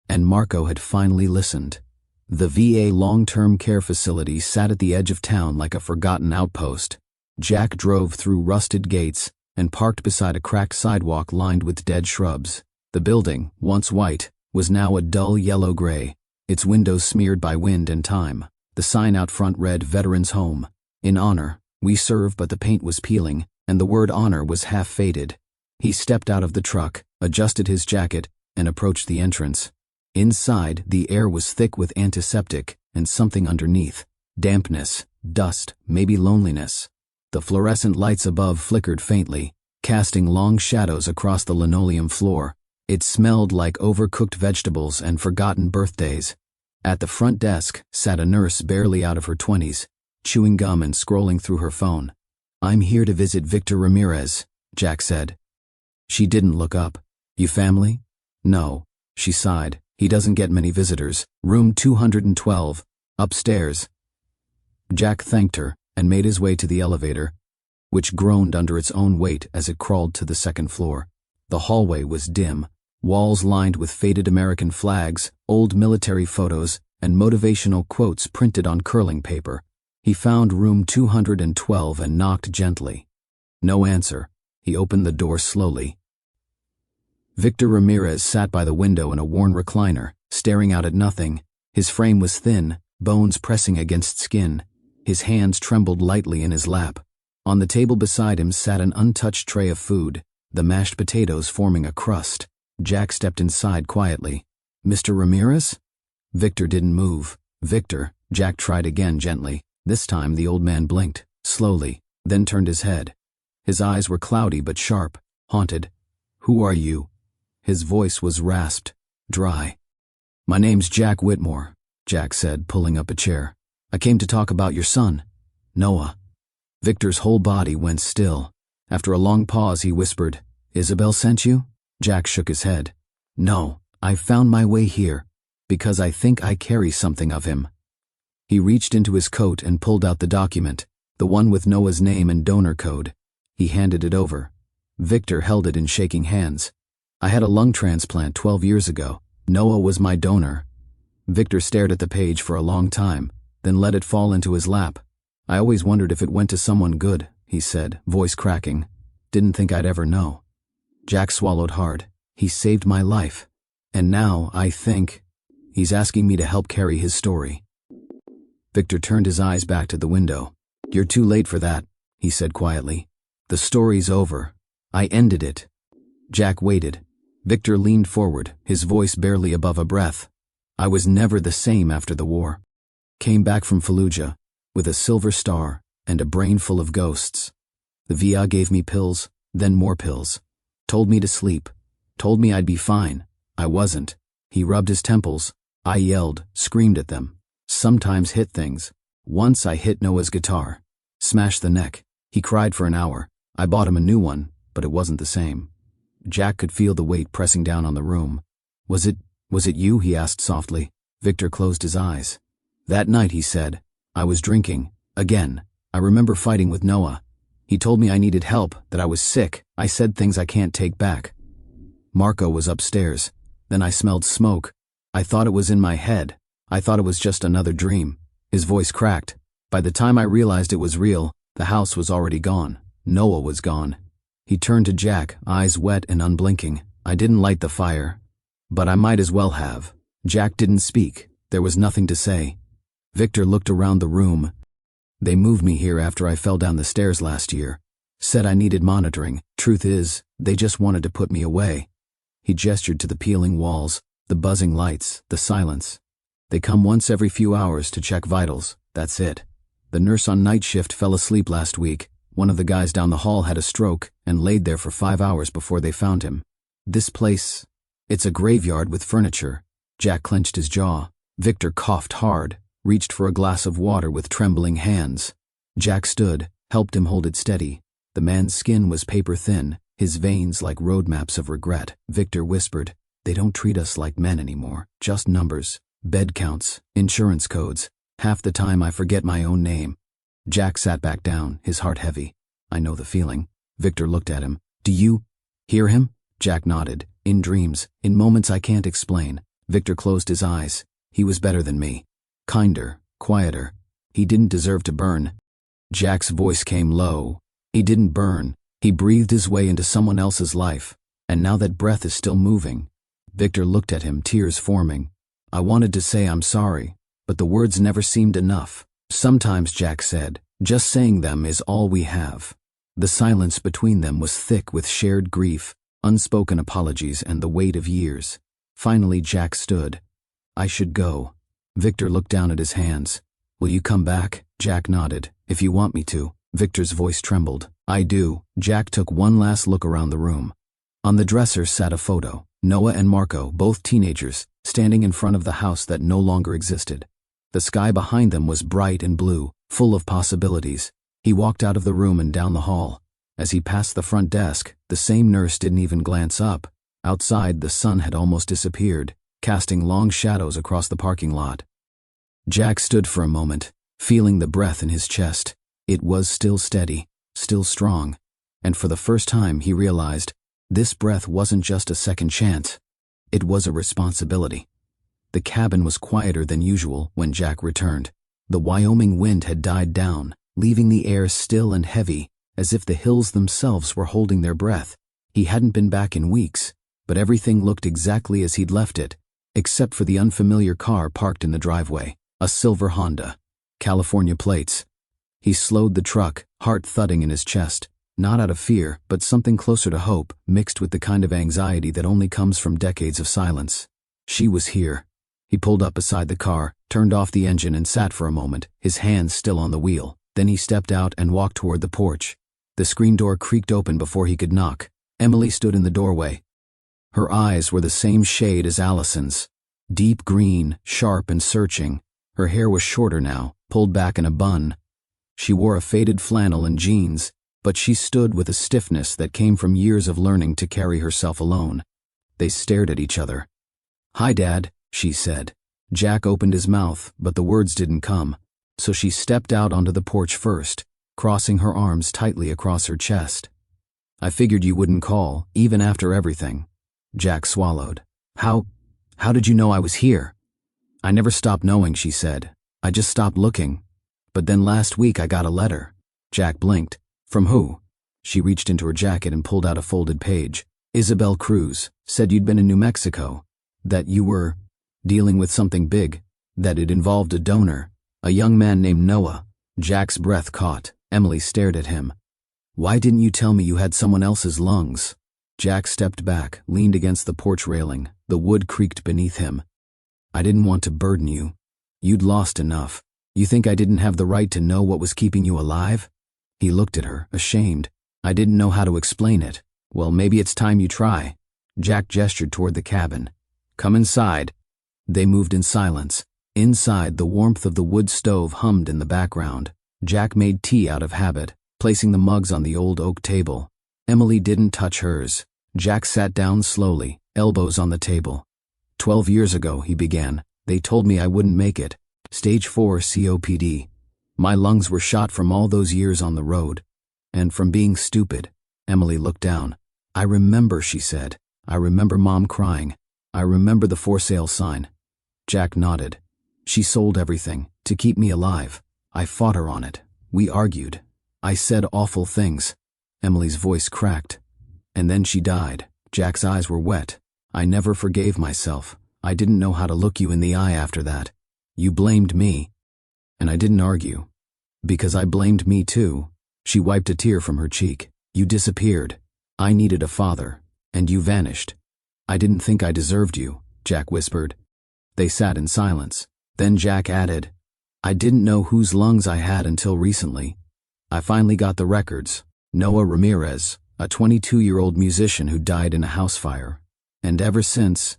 [SPEAKER 3] And Marco had finally listened. The VA long-term care facility sat at the edge of town like a forgotten outpost. Jack drove through rusted gates and parked beside a cracked sidewalk lined with dead shrubs. The building, once white, was now a dull yellow-gray, its windows smeared by wind and time. The sign out front read "Veterans Home. In honor, we serve," but the paint was peeling, and the word honor was half-faded. He stepped out of the truck, adjusted his jacket, and approached the entrance. Inside, the air was thick with antiseptic and something underneath. Dampness, dust, maybe loneliness. The fluorescent lights above flickered faintly, casting long shadows across the linoleum floor. It smelled like overcooked vegetables and forgotten birthdays. At the front desk sat a nurse barely out of her 20s, chewing gum and scrolling through her phone. "I'm here to visit Victor Ramirez," Jack said. She didn't look up. "You family?" "No," she sighed. "He doesn't get many visitors. Room 212, upstairs." Jack thanked her and made his way to the elevator, which groaned under its own weight as it crawled to the second floor. The hallway was dim, walls lined with faded American flags, old military photos, and motivational quotes printed on curling paper. He found room 212 and knocked gently. No answer. He opened the door slowly. Victor Ramirez sat by the window in a worn recliner, staring out at nothing. His frame was thin, bones pressing against skin. His hands trembled lightly in his lap. On the table beside him sat an untouched tray of food, the mashed potatoes forming a crust. Jack stepped inside quietly. "Mr. Ramirez?" Victor didn't move. "Victor," Jack tried again gently. This time the old man blinked, slowly, then turned his head. His eyes were cloudy but sharp, haunted. "Who are you?" His voice was rasped, dry. "My name's Jack Whitmore," Jack said, pulling up a chair. "I came to talk about your son, Noah." Victor's whole body went still. After a long pause, he whispered, "Isabel sent you?" Jack shook his head. "No, I found my way here, because I think I carry something of him." He reached into his coat and pulled out the document, the one with Noah's name and donor code. He handed it over. Victor held it in shaking hands. "I had a lung transplant 12 years ago. Noah was my donor." Victor stared at the page for a long time, then let it fall into his lap. "I always wondered if it went to someone good," he said, voice cracking. "Didn't think I'd ever know." Jack swallowed hard. "He saved my life. And now, I think, he's asking me to help carry his story." Victor turned his eyes back to the window. "You're too late for that," he said quietly. "The story's over. I ended it." Jack waited. Victor leaned forward, his voice barely above a breath. "I was never the same after the war. Came back from Fallujah with a silver star and a brain full of ghosts. The VA gave me pills, then more pills. Told me to sleep. Told me I'd be fine. I wasn't. He rubbed his temples. I yelled, screamed at them. Sometimes hit things. Once I hit Noah's guitar. Smashed the neck. He cried for an hour. I bought him a new one, but it wasn't the same. Jack could feel the weight pressing down on the room. Was it you? He asked softly. Victor closed his eyes. That night, he said, I was drinking. Again. I remember fighting with Noah. He told me I needed help, that I was sick. I said things I can't take back. Marco was upstairs. Then I smelled smoke. I thought it was in my head. I thought it was just another dream. His voice cracked. By the time I realized it was real, the house was already gone. Noah was gone. He turned to Jack, eyes wet and unblinking. I didn't light the fire. But I might as well have. Jack didn't speak. There was nothing to say. Victor looked around the room. They moved me here after I fell down the stairs last year. Said I needed monitoring. Truth is, they just wanted to put me away. He gestured to the peeling walls, the buzzing lights, the silence. They come once every few hours to check vitals. That's it. The nurse on night shift fell asleep last week. One of the guys down the hall had a stroke and laid there for 5 hours before they found him. This place, it's a graveyard with furniture. Jack clenched his jaw. Victor coughed hard, reached for a glass of water with trembling hands. Jack stood, helped him hold it steady. The man's skin was paper thin, his veins like road maps of regret. Victor whispered, they don't treat us like men anymore, just numbers, bed counts, insurance codes. Half the time I forget my own name. Jack sat back down, his heart heavy. I know the feeling. Victor looked at him. Do you hear him? Jack nodded. In dreams, in moments I can't explain. Victor closed his eyes. He was better than me. Kinder, quieter. He didn't deserve to burn. Jack's voice came low. He didn't burn. He breathed his way into someone else's life. And now that breath is still moving. Victor looked at him, tears forming. I wanted to say I'm sorry, but the words never seemed enough. Sometimes, Jack said, just saying them is all we have. The silence between them was thick with shared grief, unspoken apologies, and the weight of years. Finally, Jack stood. I should go. Victor looked down at his hands. Will you come back? Jack nodded. If you want me to. Victor's voice trembled. I do. Jack took one last look around the room. On the dresser sat a photo. Noah and Marco, both teenagers, standing in front of the house that no longer existed. The sky behind them was bright and blue, full of possibilities. He walked out of the room and down the hall. As he passed the front desk, the same nurse didn't even glance up. Outside, the sun had almost disappeared, casting long shadows across the parking lot. Jack stood for a moment, feeling the breath in his chest. It was still steady, still strong, and for the first time he realized this breath wasn't just a second chance. It was a responsibility. The cabin was quieter than usual when Jack returned. The Wyoming wind had died down, leaving the air still and heavy, as if the hills themselves were holding their breath. He hadn't been back in weeks, but everything looked exactly as he'd left it, except for the unfamiliar car parked in the driveway, a silver Honda, California plates. He slowed the truck, heart thudding in his chest, not out of fear, but something closer to hope, mixed with the kind of anxiety that only comes from decades of silence. She was here. He pulled up beside the car, turned off the engine and sat for a moment, his hands still on the wheel. Then he stepped out and walked toward the porch. The screen door creaked open before he could knock. Emily stood in the doorway. Her eyes were the same shade as Allison's. Deep green, sharp and searching. Her hair was shorter now, pulled back in a bun. She wore a faded flannel and jeans, but she stood with a stiffness that came from years of learning to carry herself alone. They stared at each other. "Hi, Dad," she said. Jack opened his mouth, but the words didn't come, so she stepped out onto the porch first, crossing her arms tightly across her chest. "I figured you wouldn't call, even after everything." Jack swallowed. How did you know I was here?" "I never stopped knowing," she said. "I just stopped looking. But then last week I got a letter." Jack blinked. "From who?" She reached into her jacket and pulled out a folded page. "Isabel Cruz said you'd been in New Mexico, that you were dealing with something big, that it involved a donor, a young man named Noah." Jack's breath caught. Emily stared at him. "Why didn't you tell me you had someone else's lungs?" Jack stepped back, leaned against the porch railing. The wood creaked beneath him. "I didn't want to burden you. You'd lost enough. You think I didn't have the right to know what was keeping you alive?" He looked at her, ashamed. "I didn't know how to explain it." "Well, maybe it's time you try." Jack gestured toward the cabin. "Come inside." They moved in silence. Inside, the warmth of the wood stove hummed in the background. Jack made tea out of habit, placing the mugs on the old oak table. Emily didn't touch hers. Jack sat down slowly, elbows on the table. 12 years ago, he began, they told me I wouldn't make it. Stage 4 COPD. My lungs were shot from all those years on the road. And from being stupid. Emily looked down. "I remember," she said. "I remember Mom crying. I remember the for sale sign." Jack nodded. "She sold everything, to keep me alive. I fought her on it. We argued. I said awful things." Emily's voice cracked. "And then she died." Jack's eyes were wet. "I never forgave myself. I didn't know how to look you in the eye after that. You blamed me." And I didn't argue. Because I blamed me too. She wiped a tear from her cheek. "You disappeared. I needed a father. And you vanished. I didn't think I deserved you," Jack whispered. They sat in silence. Then Jack added, "I didn't know whose lungs I had until recently. I finally got the records. Noah Ramirez, a 22-year-old musician who died in a house fire. And ever since,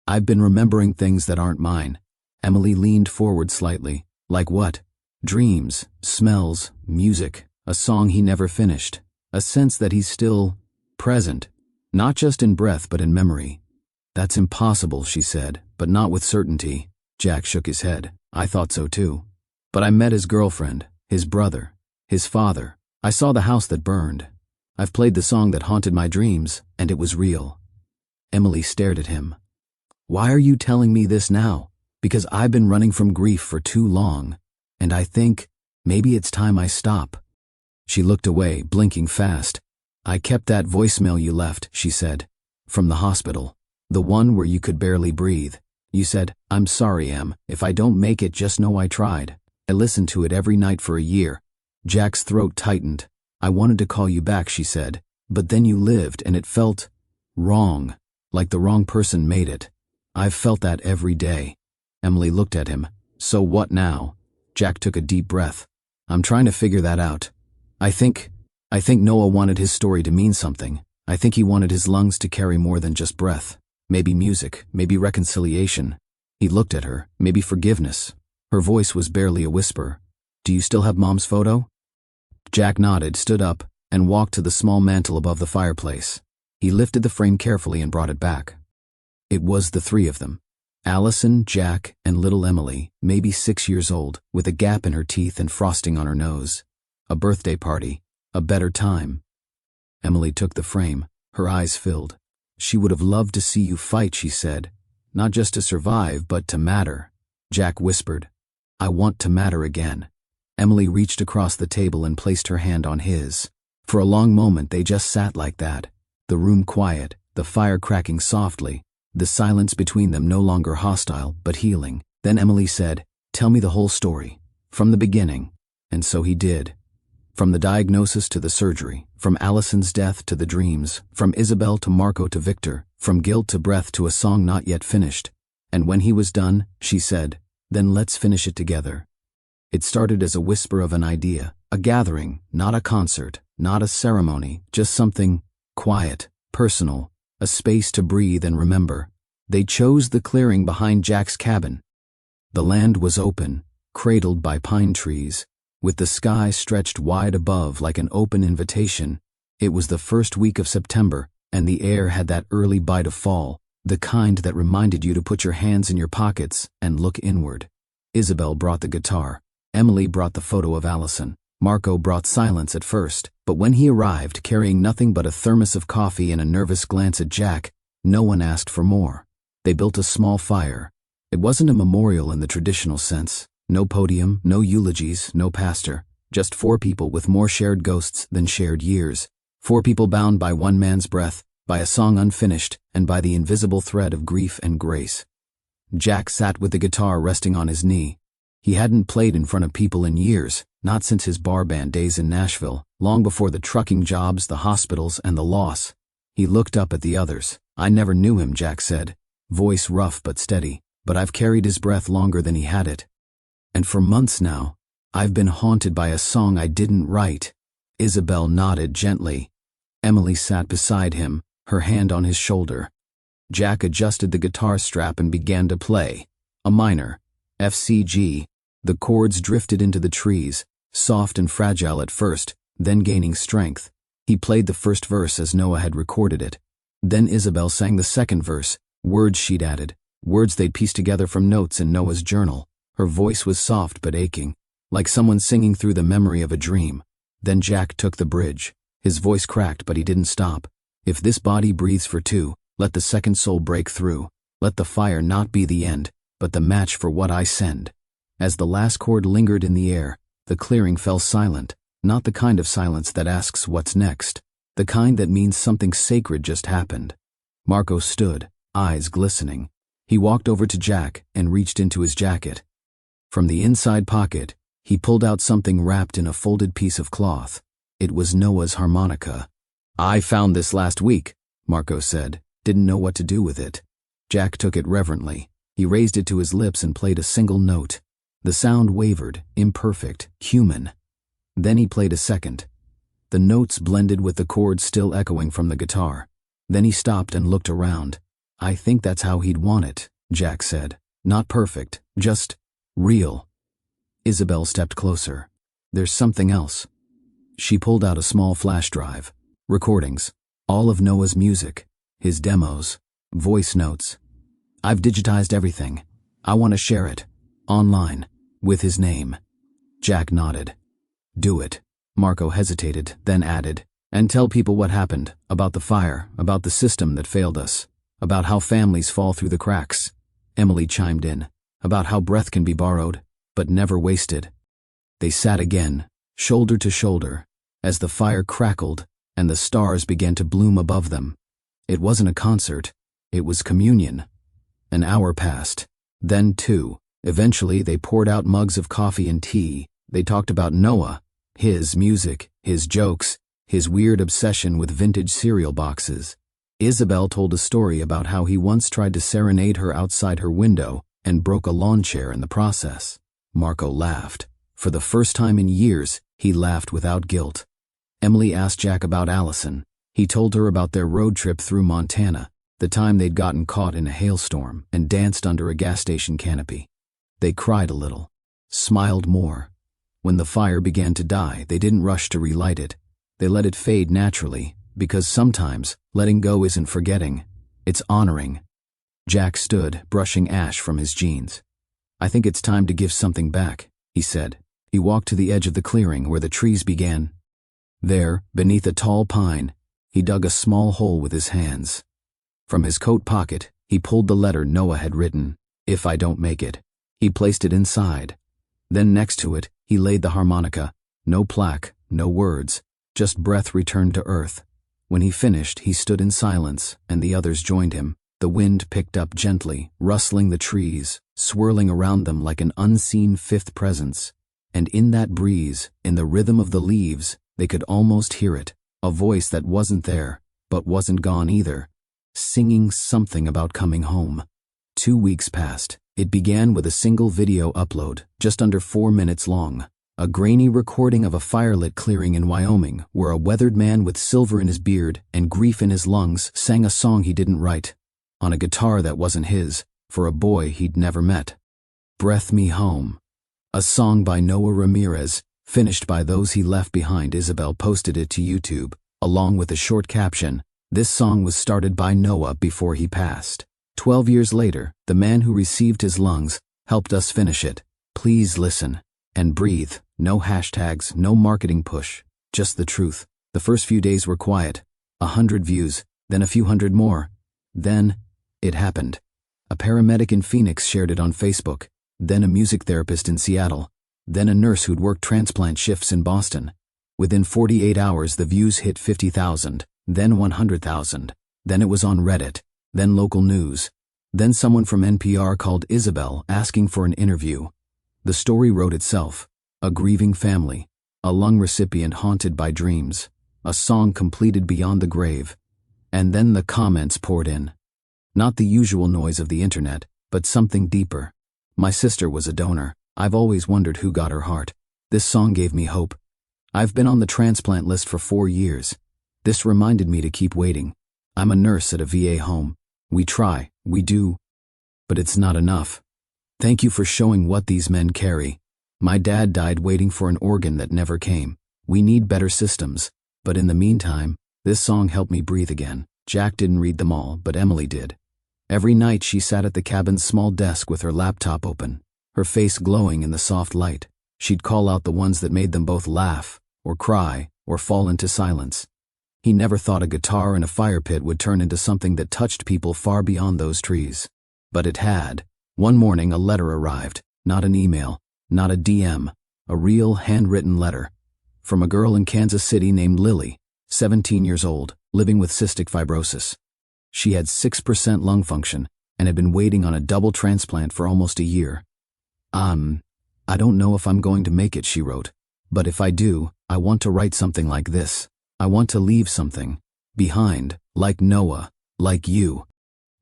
[SPEAKER 3] I've been remembering things that aren't mine." Emily leaned forward slightly. "Like what?" "Dreams, smells, music, a song he never finished. A sense that he's still present, not just in breath but in memory." "That's impossible," she said, "but not with certainty." Jack shook his head. "I thought so too. But I met his girlfriend, his brother, his father. I saw the house that burned. I've played the song that haunted my dreams, and it was real." Emily stared at him. "Why are you telling me this now?" "Because I've been running from grief for too long, and I think maybe it's time I stop." She looked away, blinking fast. "I kept that voicemail you left," she said. "From the hospital. The one where you could barely breathe. You said, 'I'm sorry, Em. If I don't make it, just know I tried.' I listened to it every night for a year." Jack's throat tightened. "I wanted to call you back," she said. "But then you lived, and it felt wrong. Like the wrong person made it. I've felt that every day." Emily looked at him. "So what now?" Jack took a deep breath. "I'm trying to figure that out. I think Noah wanted his story to mean something. I think he wanted his lungs to carry more than just breath. Maybe music, maybe reconciliation." He looked at her. "Maybe forgiveness." Her voice was barely a whisper. "Do you still have Mom's photo?" Jack nodded, stood up, and walked to the small mantel above the fireplace. He lifted the frame carefully and brought it back. It was the three of them. Allison, Jack, and little Emily, maybe 6 years old, with a gap in her teeth and frosting on her nose. A birthday party. A better time. Emily took the frame. Her eyes filled. "She would have loved to see you fight," she said. "Not just to survive, but to matter." Jack whispered, "I want to matter again." Emily reached across the table and placed her hand on his. For a long moment they just sat like that. The room quiet, the fire cracking softly, the silence between them no longer hostile, but healing. Then Emily said, "Tell me the whole story. From the beginning." And so he did. From the diagnosis to the surgery, from Allison's death to the dreams, from Isabel to Marco to Victor, from guilt to breath to a song not yet finished. And when he was done, she said, "Then let's finish it together." It started as a whisper of an idea, a gathering, not a concert, not a ceremony, just something quiet, personal, a space to breathe and remember. They chose the clearing behind Jack's cabin. The land was open, cradled by pine trees, with the sky stretched wide above like an open invitation. It was the first week of September, and the air had that early bite of fall, the kind that reminded you to put your hands in your pockets and look inward. Isabel brought the guitar. Emily brought the photo of Allison. Marco brought silence at first, but when he arrived carrying nothing but a thermos of coffee and a nervous glance at Jack, no one asked for more. They built a small fire. It wasn't a memorial in the traditional sense. No podium, no eulogies, no pastor. Just 4 people with more shared ghosts than shared years. 4 people bound by one man's breath, by a song unfinished, and by the invisible thread of grief and grace. Jack sat with the guitar resting on his knee. He hadn't played in front of people in years, not since his bar band days in Nashville, long before the trucking jobs, the hospitals, and the loss. He looked up at the others. "I never knew him," Jack said, voice rough but steady, "but I've carried his breath longer than he had it. And for months now, I've been haunted by a song I didn't write." Isabel nodded gently. Emily sat beside him, her hand on his shoulder. Jack adjusted the guitar strap and began to play. A minor, FCG. The chords drifted into the trees, soft and fragile at first, then gaining strength. He played the first verse as Noah had recorded it. Then Isabel sang the second verse, words she'd added, words they'd pieced together from notes in Noah's journal. Her voice was soft but aching, like someone singing through the memory of a dream. Then Jack took the bridge. His voice cracked, but he didn't stop. If this body breathes for two, let the second soul break through. Let the fire not be the end, but the match for what I send. As the last chord lingered in the air, the clearing fell silent, not the kind of silence that asks what's next, the kind that means something sacred just happened. Marco stood, eyes glistening. He walked over to Jack and reached into his jacket. From the inside pocket, he pulled out something wrapped in a folded piece of cloth. It was Noah's harmonica. "I found this last week," Marco said, didn't know what to do with it. Jack took it reverently. He raised it to his lips and played a single note. The sound wavered, imperfect, human. Then he played a second. The notes blended with the chords still echoing from the guitar. Then he stopped and looked around. "I think that's how he'd want it," Jack said. "Not perfect, just real." Isabel stepped closer. "There's something else." She pulled out a small flash drive. Recordings. All of Noah's music. His demos. Voice notes. "I've digitized everything. I want to share it. Online. With his name." Jack nodded. "Do it." Marco hesitated, then added, "And tell people what happened, about the fire, about the system that failed us, about how families fall through the cracks." Emily chimed in, "About how breath can be borrowed, but never wasted." They sat again, shoulder to shoulder, as the fire crackled and the stars began to bloom above them. It wasn't a concert, it was communion. An hour passed, then two. Eventually they poured out mugs of coffee and tea. They talked about Noah, his music, his jokes, his weird obsession with vintage cereal boxes. Isabel told a story about how he once tried to serenade her outside her window and broke a lawn chair in the process. Marco laughed. For the first time in years, he laughed without guilt. Emily asked Jack about Allison. He told her about their road trip through Montana, the time they'd gotten caught in a hailstorm and danced under a gas station canopy. They cried a little, smiled more. When the fire began to die, they didn't rush to relight it. They let it fade naturally, because sometimes letting go isn't forgetting, it's honoring. Jack stood, brushing ash from his jeans. "I think it's time to give something back," he said. He walked to the edge of the clearing where the trees began. There, beneath a tall pine, he dug a small hole with his hands. From his coat pocket, he pulled the letter Noah had written, "If I don't make it." He placed it inside. Then next to it, he laid the harmonica. No plaque, no words, just breath returned to earth. When he finished, he stood in silence, and the others joined him. The wind picked up gently, rustling the trees, swirling around them like an unseen fifth presence. And in that breeze, in the rhythm of the leaves, they could almost hear it, a voice that wasn't there, but wasn't gone either, singing something about coming home. 2 weeks passed. It began with a single video upload, just under 4 minutes long. A grainy recording of a firelit clearing in Wyoming where a weathered man with silver in his beard and grief in his lungs sang a song he didn't write, on a guitar that wasn't his, for a boy he'd never met. "Breath Me Home." A song by Noah Ramirez, finished by those he left behind. Isabel posted it to YouTube, along with a short caption, "This song was started by Noah before he passed. 12 years later, the man who received his lungs helped us finish it. Please listen and breathe. No hashtags, no marketing push, just the truth." The first few days were quiet. 100 views, then a few hundred more. Then, it happened. A paramedic in Phoenix shared it on Facebook, then a music therapist in Seattle, then a nurse who'd worked transplant shifts in Boston. Within 48 hours, the views hit 50,000, then 100,000, then it was on Reddit, then local news. Then someone from NPR called Isabel asking for an interview. The story wrote itself. A grieving family, a lung recipient haunted by dreams, a song completed beyond the grave. And then the comments poured in. Not the usual noise of the internet, but something deeper. "My sister was a donor. I've always wondered who got her heart. This song gave me hope. I've been on the transplant list for 4 years. This reminded me to keep waiting. I'm a nurse at a VA home. We try, we do. But it's not enough. Thank you for showing what these men carry. My dad died waiting for an organ that never came. We need better systems. But in the meantime, this song helped me breathe again. Jack didn't read them all, but Emily did. Every night she sat at the cabin's small desk with her laptop open, her face glowing in the soft light. She'd call out the ones that made them both laugh, or cry, or fall into silence. He never thought a guitar in a fire pit would turn into something that touched people far beyond those trees. But it had. One morning a letter arrived, not an email, not a DM, a real handwritten letter. From a girl in Kansas City named Lily, 17 years old, living with cystic fibrosis. She had 6% lung function and had been waiting on a double transplant for almost a year. I don't know if I'm going to make it, she wrote. But if I do, I want to write something like this. I want to leave something behind, like Noah, like you.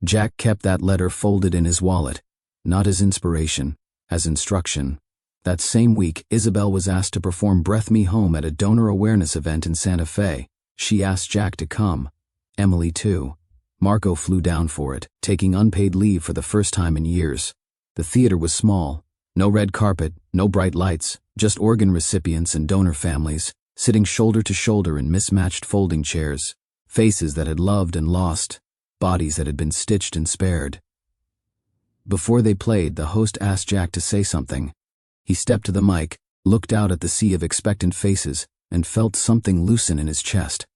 [SPEAKER 3] Jack kept that letter folded in his wallet, not as inspiration, as instruction. That same week, Isabel was asked to perform Breath Me Home at a donor awareness event in Santa Fe. She asked Jack to come. Emily too. Marco flew down for it, taking unpaid leave for the first time in years. The theater was small. No red carpet, no bright lights, just organ recipients and donor families, sitting shoulder to shoulder in mismatched folding chairs, faces that had loved and lost, bodies that had been stitched and spared. Before they played, the host asked Jack to say something. He stepped to the mic, looked out at the sea of expectant faces, and felt something loosen in his chest.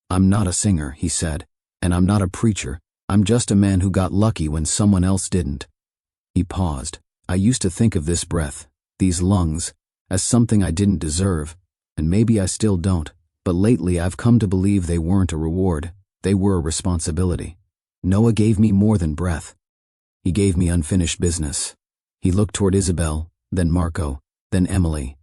[SPEAKER 3] I'm not a singer, he said, and I'm not a preacher. I'm just a man who got lucky when someone else didn't. He paused. I used to think of this breath, these lungs, as something I didn't deserve, and maybe I still don't, but lately I've come to believe they weren't a reward, they were a responsibility. Noah gave me more than breath. He gave me unfinished business. He looked toward Isabel, then Marco, then Emily.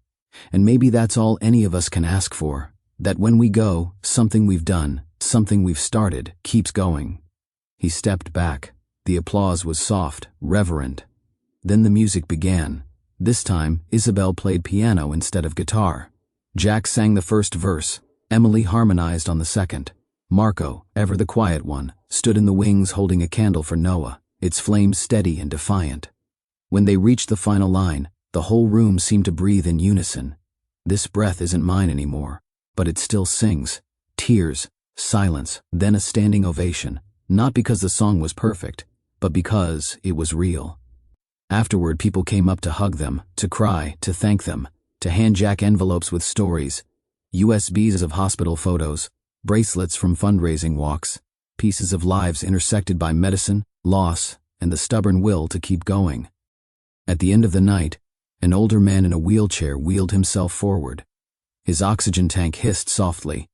[SPEAKER 3] And maybe that's all any of us can ask for, that when we go, something we've done, something we've started, keeps going. He stepped back. The applause was soft, reverent. Then the music began. This time, Isabel played piano instead of guitar. Jack sang the first verse. Emily harmonized on the second. Marco, ever the quiet one, stood in the wings holding a candle for Noah, its flame steady and defiant. When they reached the final line, the whole room seemed to breathe in unison. This breath isn't mine anymore, but it still sings. Tears, silence, then a standing ovation, not because the song was perfect, but because it was real. Afterward, people came up to hug them, to cry, to thank them, to hand Jack envelopes with stories, USBs of hospital photos, bracelets from fundraising walks, pieces of lives intersected by medicine, loss, and the stubborn will to keep going. At the end of the night, an older man in a wheelchair wheeled himself forward. His oxygen tank hissed softly.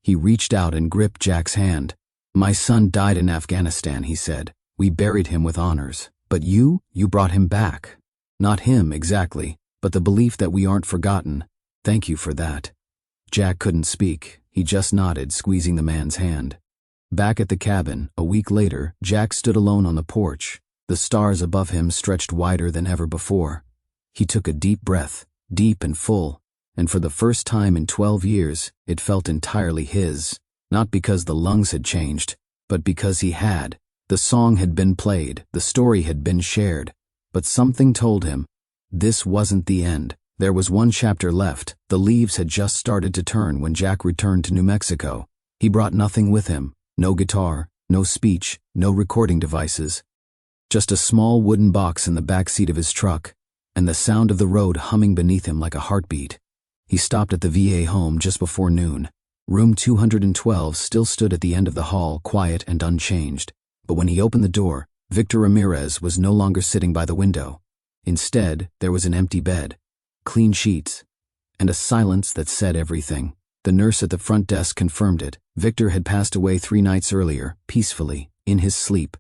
[SPEAKER 3] He reached out and gripped Jack's hand. My son died in Afghanistan, he said. We buried him with honors. But you brought him back. Not him, exactly, but the belief that we aren't forgotten. Thank you for that. Jack couldn't speak. He just nodded, squeezing the man's hand. Back at the cabin, a week later, Jack stood alone on the porch. The stars above him stretched wider than ever before. He took a deep breath, deep and full, and for the first time in 12 years, it felt entirely his. Not because the lungs had changed, but because he had. The song had been played, the story had been shared, but something told him, this wasn't the end. There was one chapter left. The leaves had just started to turn when Jack returned to New Mexico. He brought nothing with him, no guitar, no speech, no recording devices. Just a small wooden box in the back seat of his truck, and the sound of the road humming beneath him like a heartbeat. He stopped at the VA home just before noon. Room 212 still stood at the end of the hall, quiet and unchanged. But when he opened the door, Victor Ramirez was no longer sitting by the window. Instead, there was an empty bed, clean sheets, and a silence that said everything. The nurse at the front desk confirmed it. Victor had passed away 3 nights earlier, peacefully, in his sleep.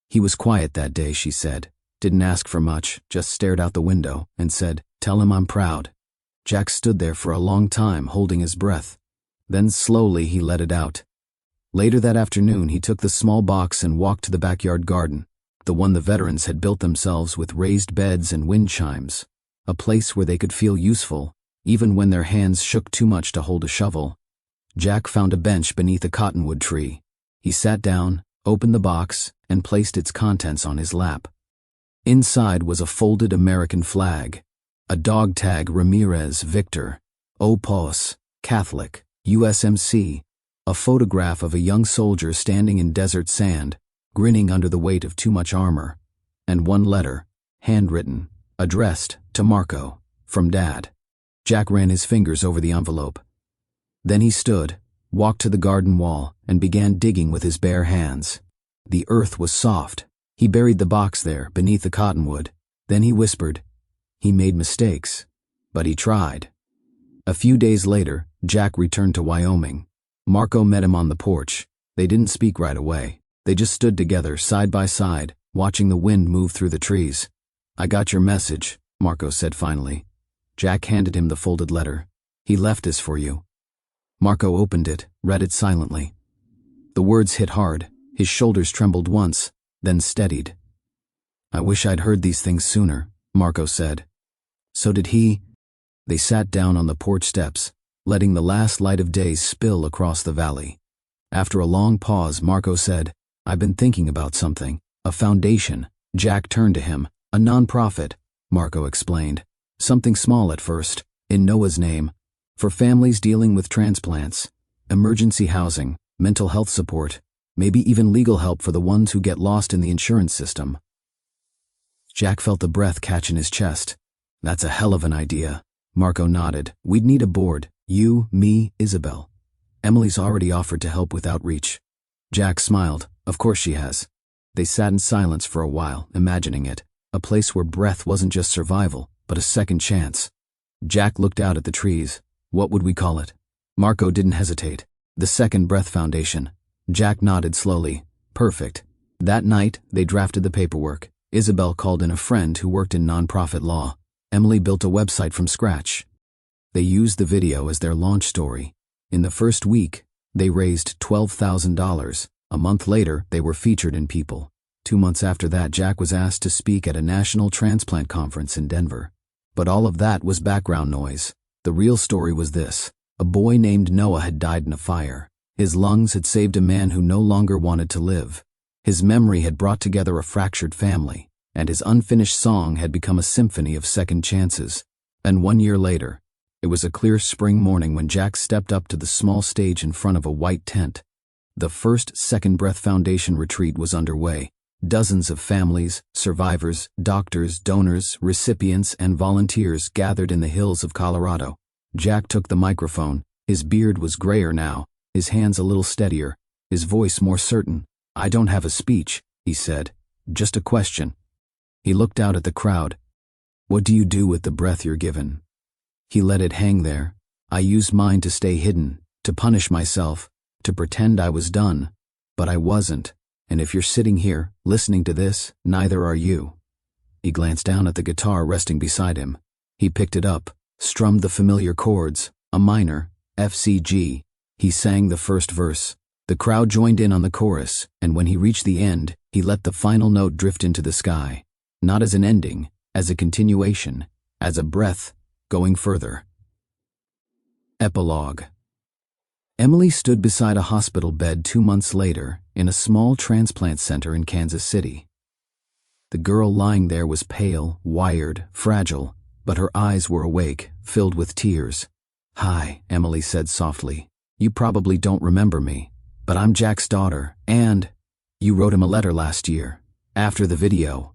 [SPEAKER 3] He was quiet that day, she said. Didn't ask for much, just stared out the window and said, "Tell him I'm proud." Jack stood there for a long time, holding his breath. Then slowly he let it out. Later that afternoon, he took the small box and walked to the backyard garden, the one the veterans had built themselves with raised beds and wind chimes, a place where they could feel useful, even when their hands shook too much to hold a shovel. Jack found a bench beneath a cottonwood tree. He sat down, opened the box, and placed its contents on his lap. Inside was a folded American flag, a dog tag Ramirez Victor, Opos, Catholic, USMC, a photograph of a young soldier standing in desert sand, grinning under the weight of too much armor, and one letter, handwritten, addressed to Marco, from Dad. Jack ran his fingers over the envelope. Then he stood, walked to the garden wall, and began digging with his bare hands. The earth was soft. He buried the box there, beneath the cottonwood. Then he whispered. He made mistakes, but he tried. A few days later, Jack returned to Wyoming. Marco met him on the porch. They didn't speak right away. They just stood together, side by side, watching the wind move through the trees. "I got your message," Marco said finally. Jack handed him the folded letter. "He left this for you." Marco opened it, read it silently. The words hit hard. His shoulders trembled once, then steadied. "I wish I'd heard these things sooner," Marco said. "So did he." They sat down on the porch steps, letting the last light of day spill across the valley. After a long pause, Marco said, "I've been thinking about something. A foundation." Jack turned to him. "A non-profit," Marco explained. "Something small at first, in Noah's name, for families dealing with transplants, emergency housing, mental health support, maybe even legal help for the ones who get lost in the insurance system." Jack felt the breath catch in his chest. "That's a hell of an idea." Marco nodded. "We'd need a board. You, me, Isabel. Emily's already offered to help with outreach." Jack smiled. "Of course she has." They sat in silence for a while, imagining it. A place where breath wasn't just survival, but a second chance. Jack looked out at the trees. "What would we call it?" Marco didn't hesitate. "The Second Breath Foundation." Jack nodded slowly. "Perfect." That night, they drafted the paperwork. Isabel called in a friend who worked in nonprofit law. Emily built a website from scratch. They used the video as their launch story. In the first week, they raised $12,000. A month later, they were featured in People. 2 months after that, Jack was asked to speak at a national transplant conference in Denver. But all of that was background noise. The real story was this. A boy named Noah had died in a fire. His lungs had saved a man who no longer wanted to live. His memory had brought together a fractured family, and his unfinished song had become a symphony of second chances. And 1 year later, it was a clear spring morning when Jack stepped up to the small stage in front of a white tent. The first Second Breath Foundation retreat was underway. Dozens of families, survivors, doctors, donors, recipients, and volunteers gathered in the hills of Colorado. Jack took the microphone. His beard was grayer now, his hands a little steadier, his voice more certain. "I don't have a speech," he said. "Just a question." He looked out at the crowd. "What do you do with the breath you're given?" He let it hang there. "I used mine to stay hidden, to punish myself, to pretend I was done. But I wasn't. And if you're sitting here, listening to this, neither are you." He glanced down at the guitar resting beside him. He picked it up, strummed the familiar chords, a minor, F, C, G. He sang the first verse. The crowd joined in on the chorus, and when he reached the end, he let the final note drift into the sky. Not as an ending, as a continuation, as a breath, going further. Epilogue. Emily stood beside a hospital bed 2 months later in a small transplant center in Kansas City. The girl lying there was pale, wired, fragile, but her eyes were awake, filled with tears. "Hi," Emily said softly. "You probably don't remember me, but I'm Jack's daughter, and you wrote him a letter last year, after the video."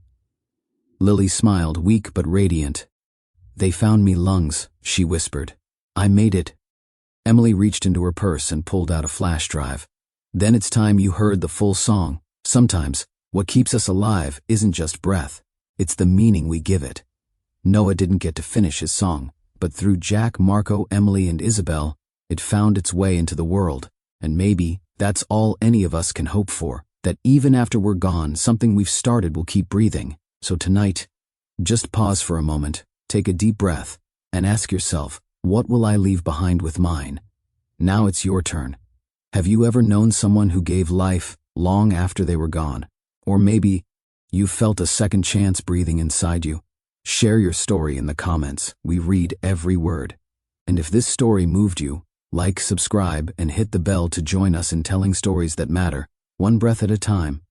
[SPEAKER 3] Lily smiled, weak but radiant. "They found me lungs," she whispered. "I made it." Emily reached into her purse and pulled out a flash drive. "Then it's time you heard the full song. Sometimes, what keeps us alive isn't just breath, it's the meaning we give it." Noah didn't get to finish his song, but through Jack, Marco, Emily, and Isabel, it found its way into the world. And maybe that's all any of us can hope for, that even after we're gone, something we've started will keep breathing. So tonight, just pause for a moment, take a deep breath, and ask yourself, what will I leave behind with mine? Now it's your turn. Have you ever known someone who gave life long after they were gone? Or maybe you felt a second chance breathing inside you? Share your story in the comments. We read every word. And if this story moved you, like, subscribe, and hit the bell to join us in telling stories that matter. one breath at a time,